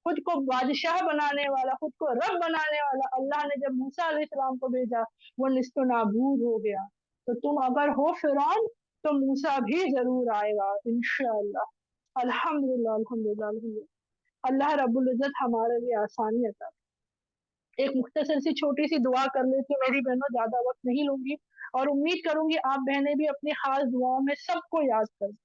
खुद को बादशाह बनाने वाला, खुद को रब बनाने वाला, अल्लाह ने जब मूसा अलैहिस्सलाम को भेजा वो निस्तो नाबूद हो गया। तो तुम अगर हो फिरौन तो मूसा भी जरूर आएगा इंशाअल्लाह। अल्हम्दुलिल्लाह अल्हम्दुलिल्लाह अल्हम्दुलिल्लाह। अल्लाह रब्बुल इज्जत हमारे लिए आसानी अता। एक मुख्तसर सी छोटी सी दुआ कर लेती हूँ मेरी बहनों, ज्यादा वक्त नहीं लूंगी, और उम्मीद करूंगी आप बहनें भी अपनी खास दुआओं में सबको याद करें।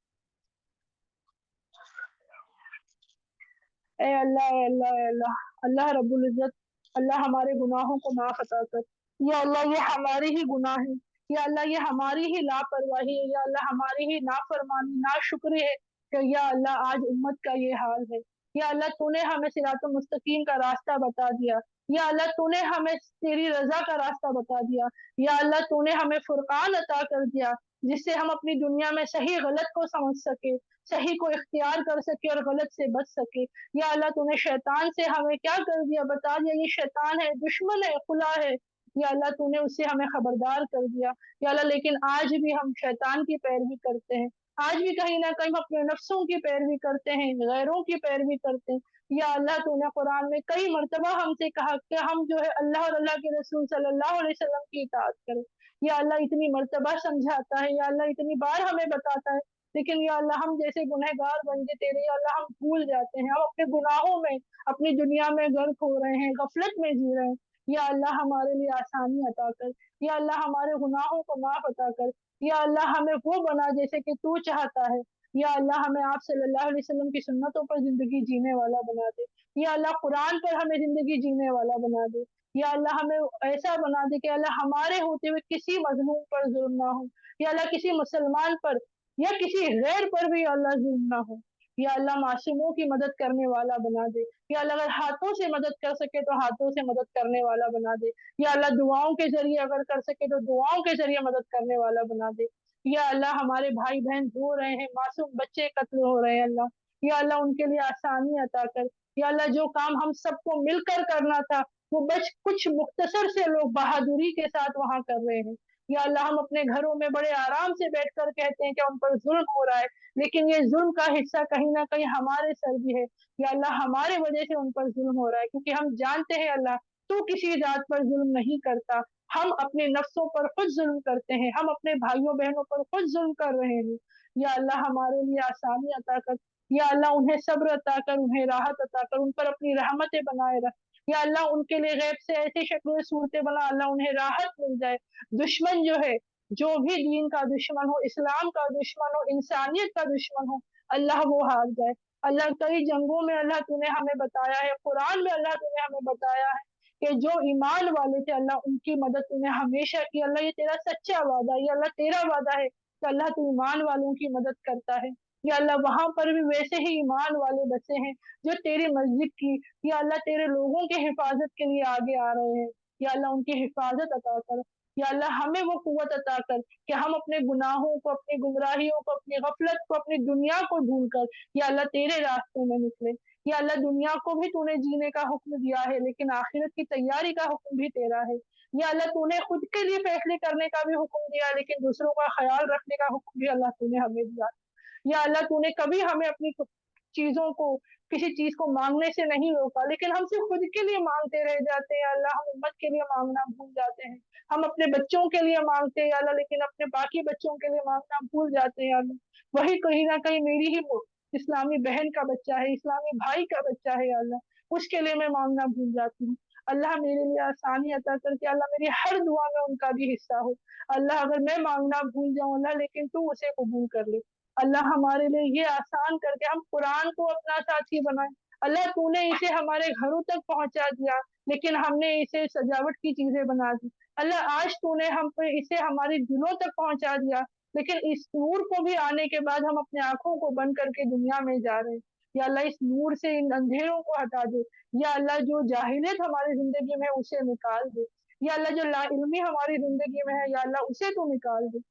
ए अल्लाह ए अल्लाह ए अल्लाह, अल्लाह रब्बुल इज्जत, अल्लाह हमारे गुनाहों को माफ अता कर। या अल्लाह ये हमारी ही गुनाह है, या अल्लाह ये हमारी ही लापरवाही है, या अल्लाह हमारी ही नाफरमानी, नाशुक्री है کہ یا अल्लाह आज उम्मत का ये हाल है, या अल्लाह तूने हमें सिरातुल मुस्तकीम का रास्ता बता दिया, या अल्लाह तूने हमें तेरी रजा का रास्ता बता दिया, या अल्लाह तूने हमें फुरकान अता कर दिया जिससे हम अपनी दुनिया में सही गलत को समझ सके, सही को इख्तियार कर सके और गलत से बच सके। या अल्लाह तूने शैतान से हमें क्या कर दिया, बता दिया ये शैतान है, दुश्मन है, खुला है। या अल्लाह तूने उससे हमें खबरदार कर दिया। या अल्लाह लेकिन आज भी हम शैतान की पैरवी करते हैं, आज भी कहीं ना कहीं हम अपने नफ्सों की पैरवी करते हैं, गैरों की पैरवी करते हैं। या अल्लाह तूने कुरान में कई मरतबा हमसे कहा कि हम जो है अल्लाह और अल्लाह के रसूल सल्लल्लाहु अलैहि वसल्लम की इताअत करें। या अल्लाह इतनी मरतबा समझाता है, या अल्लाह इतनी बार हमें बताता है, लेकिन या अल्लाह हम जैसे गुनहगार बंदे तेरे या अल्लाह हम भूल जाते हैं, हम अपने गुनाहों में अपनी दुनिया में गर्क हो रहे हैं, गफलत में जी रहे हैं। या अल्लाह हमारे लिए आसानी अता कर, या अल्लाह हमारे गुनाहों को माफ अता कर, या अल्लाह हमें वो बना जैसे कि तू चाहता है। या अल्लाह हमें आप सल्लल्लाहु अलैहि वसल्लम की सुन्नतों पर जिंदगी जीने वाला बना दे। या अल्लाह कुरान पर हमें जिंदगी जीने वाला बना दे। या अल्लाह हमें ऐसा बना दे कि अल्लाह हमारे होते हुए किसी मजलूम पर जुल्म ना हो, या अल्लाह किसी मुसलमान पर या किसी गैर पर भी अल्लाह जुल्म ना हो। या अल्लाह मासूमों की मदद करने वाला बना दे। या अल्लाह अगर हाथों से मदद कर सके तो हाथों से मदद करने वाला बना दे। या अल्लाह दुआओं के जरिए अगर कर सके तो दुआओं के जरिए मदद करने वाला बना दे। या अल्लाह हमारे भाई बहन रो रहे हैं, मासूम बच्चे कत्ल हो रहे हैं अल्लाह, या अल्लाह उनके लिए आसानी अता कर। या अल्लाह जो काम हम सबको मिलकर करना था वो बस कुछ मुख्तसर से लोग बहादुरी के साथ वहां कर रहे हैं। या अल्लाह हम अपने घरों में बड़े आराम से बैठकर कहते हैं कि उन पर जुल्म हो रहा है, लेकिन ये जुल्म का हिस्सा कहीं ना कहीं हमारे सर भी है। या अल्लाह हमारे वजह से उन पर जुल्म हो रहा है, क्योंकि हम जानते हैं अल्लाह तू किसी जात पर जुल्म नहीं करता, हम अपने नफ्सों पर खुद जुल्म करते हैं, हम अपने भाइयों बहनों पर खुद जुल्म कर रहे हैं। या अल्लाह हमारे लिए आसानी अता कर। या अल्लाह उन्हें सब्र अता कर, उन्हें राहत अता कर, उन पर अपनी रहमतें बनाए रख। या अल्लाह उनके लिए गैब से ऐसी शक्ल सूरतें बना, अल्लाह उन्हें राहत मिल जाए। दुश्मन जो है, जो भी दीन का दुश्मन हो, इस्लाम का दुश्मन हो, इंसानियत का दुश्मन हो, अल्लाह वो हार जाए। अल्लाह कई जंगों में अल्लाह तूने हमें बताया है, कुरान में अल्लाह तूने हमें बताया है कि जो ईमान वाले थे अल्लाह उनकी मदद तूने हमेशा की। अल्लाह ये तेरा सच्चा वादा है, ये अल्लाह तेरा वादा है कि अल्लाह तू ईमान वालों की मदद करता है। या अल्लाह वहां पर भी वैसे ही ईमान वाले बचे हैं जो तेरी मस्जिद की, या अल्लाह तेरे लोगों के हिफाजत के लिए आगे आ रहे हैं। या अल्लाह उनकी हिफाजत अता कर। या अल्लाह हमें वो कुव्वत अता कर कि हम अपने गुनाहों को, अपनी गुमराहियों को, अपनी गफलत को, अपनी दुनिया को भूल कर या अल्लाह तेरे रास्ते में निकले। या अल्लाह दुनिया को भी तूने जीने का हुक्म दिया है, लेकिन आखिरत की तैयारी का हुक्म भी तेरा है। या अल्लाह तूने खुद के लिए फैसले करने का भी हुक्म दिया, लेकिन दूसरों का ख्याल रखने का हुक्म भी अल्लाह तूने हमें दिया। या अल्लाह तूने कभी हमें अपनी चीजों को, किसी चीज को मांगने से नहीं रोका, लेकिन हम सिर्फ खुद के लिए मांगते रह जाते हैं अल्लाह, हम उम्मत के लिए मांगना भूल जाते हैं। हम अपने बच्चों के लिए मांगते हैं अल्लाह, लेकिन अपने बाकी बच्चों के लिए मांगना भूल जाते हैं अल्लाह। वही कहीं ना कहीं मेरी ही इस्लामी बहन का बच्चा है, इस्लामी भाई का बच्चा है अल्लाह, उसके लिए मैं मांगना भूल जाती हूँ। अल्लाह मेरे लिए आसानी अता करके अल्लाह मेरी हर दुआ में उनका भी हिस्सा हो। अल्लाह अगर मैं मांगना भूल जाऊं अल्लाह, लेकिन तू उसे कबूल कर ले। अल्लाह हमारे लिए ये आसान करके हम कुरान को अपना साथी बनाए। अल्लाह तूने इसे हमारे घरों तक पहुंचा दिया, लेकिन हमने इसे सजावट की चीजें बना दी। अल्लाह आज तूने हम पे इसे हमारे दिलों तक पहुंचा दिया, लेकिन इस नूर को भी आने के बाद हम अपने आंखों को बंद करके दुनिया में जा रहे हैं। या अल्लाह इस नूर से इन अंधेरों को हटा दे। या अल्लाह जो जाहिलियत हमारी जिंदगी में उसे निकाल दे। या अल्लाह जो लाइल्मी हमारी जिंदगी में है या अल्लाह उसे तो निकाल दे।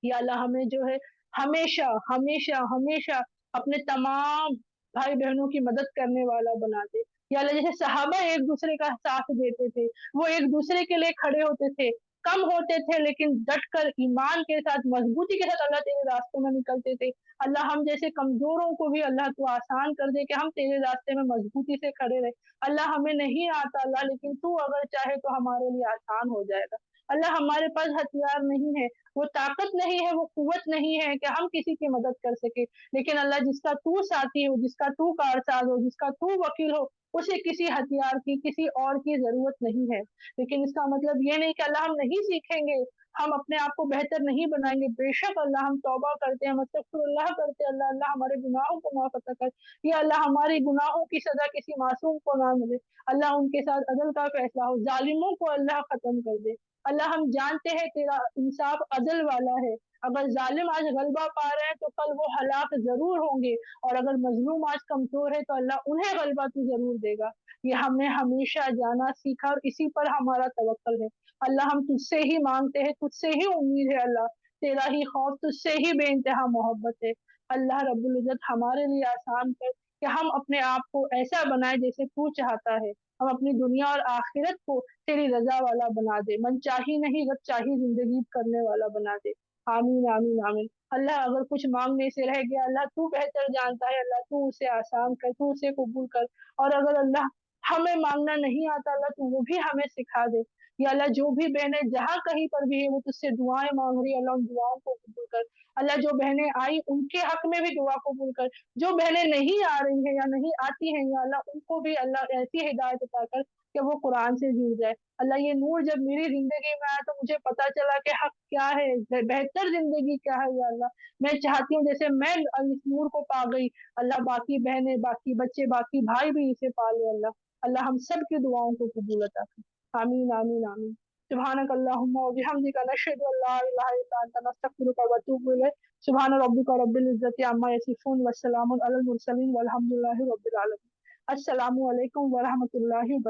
या अल्लाह हमें जो है हमेशा हमेशा हमेशा अपने तमाम भाई बहनों की मदद करने वाला बना दे। या अल्लाह जैसे सहाबा एक दूसरे का साथ देते थे, वो एक दूसरे के लिए खड़े होते थे, कम होते थे लेकिन डट कर ईमान के साथ, मजबूती के साथ अल्लाह तेरे रास्ते में निकलते थे। अल्लाह हम जैसे कमजोरों को भी अल्लाह तू आसान कर दे कि हम तेरे रास्ते में मजबूती से खड़े रहे। अल्लाह हमें नहीं आता अल्लाह, लेकिन तू अगर चाहे तो हमारे लिए आसान हो जाएगा। अल्लाह हमारे पास हथियार नहीं है, वो ताकत नहीं है, वो कुव्वत नहीं है कि हम किसी की मदद कर सके, लेकिन अल्लाह जिसका तू साथी हो, जिसका तू कारसाज हो, जिसका तू वकील हो, उसे किसी हथियार की, किसी और की जरूरत नहीं है। लेकिन इसका मतलब ये नहीं कि अल्लाह हम नहीं सीखेंगे, हम अपने आप को बेहतर नहीं बनाएंगे। बेशक अल्लाह हम तौबा करते हैं, अल्लाह करते हैं, अल्लाह अल्लाह हमारे गुनाहों को माफ अता कर। या अल्लाह हमारी गुनाहों की सजा किसी मासूम को ना मिले। अल्लाह उनके साथ अदल का फैसला हो, जालिमों को अल्लाह खत्म कर दे। अल्लाह हम जानते हैं तेरा इंसाफ अदल वाला है, अगर जालिम आज गलबा पा रहे हैं तो कल वो हलाक जरूर होंगे, और अगर मजलूम आज कमजोर है तो अल्लाह उन्हें गलबा तू जरूर देगा। ये हमने हमेशा जाना सीखा और इसी पर हमारा तवक्कल है। अल्लाह हम तुझसे ही मांगते हैं, तुझसे ही उम्मीद है अल्लाह, तेरा ही खौफ, तुझसे ही बेइंतहा मोहब्बत है। अल्लाह रब्बुल इज्जत हमारे लिए आसान कर कि हम अपने आप को ऐसा बनाए जैसे तू चाहता है, हम अपनी दुनिया और आखिरत को तेरी रजा वाला बना दे, मन चाही नहीं रब चाही जिंदगी करने वाला बना दे। आमीन आमीन आमीन। अल्लाह अगर कुछ मांगने से रह गया, अल्लाह तू बेहतर जानता है, अल्लाह तू उसे आसान कर, तू उसे कबूल कर। और अगर अल्लाह हमें मांगना नहीं आता, अल्लाह तू वो भी हमें सिखा दे। या अल्लाह जो भी बहनें जहाँ कहीं पर भी है वो तुझसे दुआएं मांग रही है, अल्लाह उन दुआओं को कबूल कर। अल्लाह जो बहनें आई उनके हक में भी दुआ कबूल कर, जो बहनें नहीं आ रही हैं या नहीं आती हैं या अल्लाह उनको भी अल्लाह ऐसी हिदायत अता कर कि वो कुरान से जुड़ जाए। अल्लाह ये नूर जब मेरी जिंदगी में आया तो मुझे पता चला कि हक क्या है, बेहतर जिंदगी क्या है। या अल्लाह मैं चाहती हूँ जैसे मैं इस नूर को पा गई, अल्लाह बाकी बहनें, बाकी बच्चे, बाकी भाई भी इसे पा ले। अल्लाह अल्लाह हम सब की दुआओं को कबूल अता कर। आमीन आमीन आमीन। सुब्हानक अल्लाहुम्मा व बिहम्दिका नशहदु अल्ला इलाहा इल्ला अंता नस्तगफिरुका व अतूबु इलैक। सुब्हान रब्बिका रब्बिल इज्जति अम्मा यसिफून व सलामुन अलल मुरसलीन वल्हम्दुलिल्लाहि रब्बिल आलमीन। अस्सलामु अलैकुम व रहमतुल्लाहि व बरकातहू।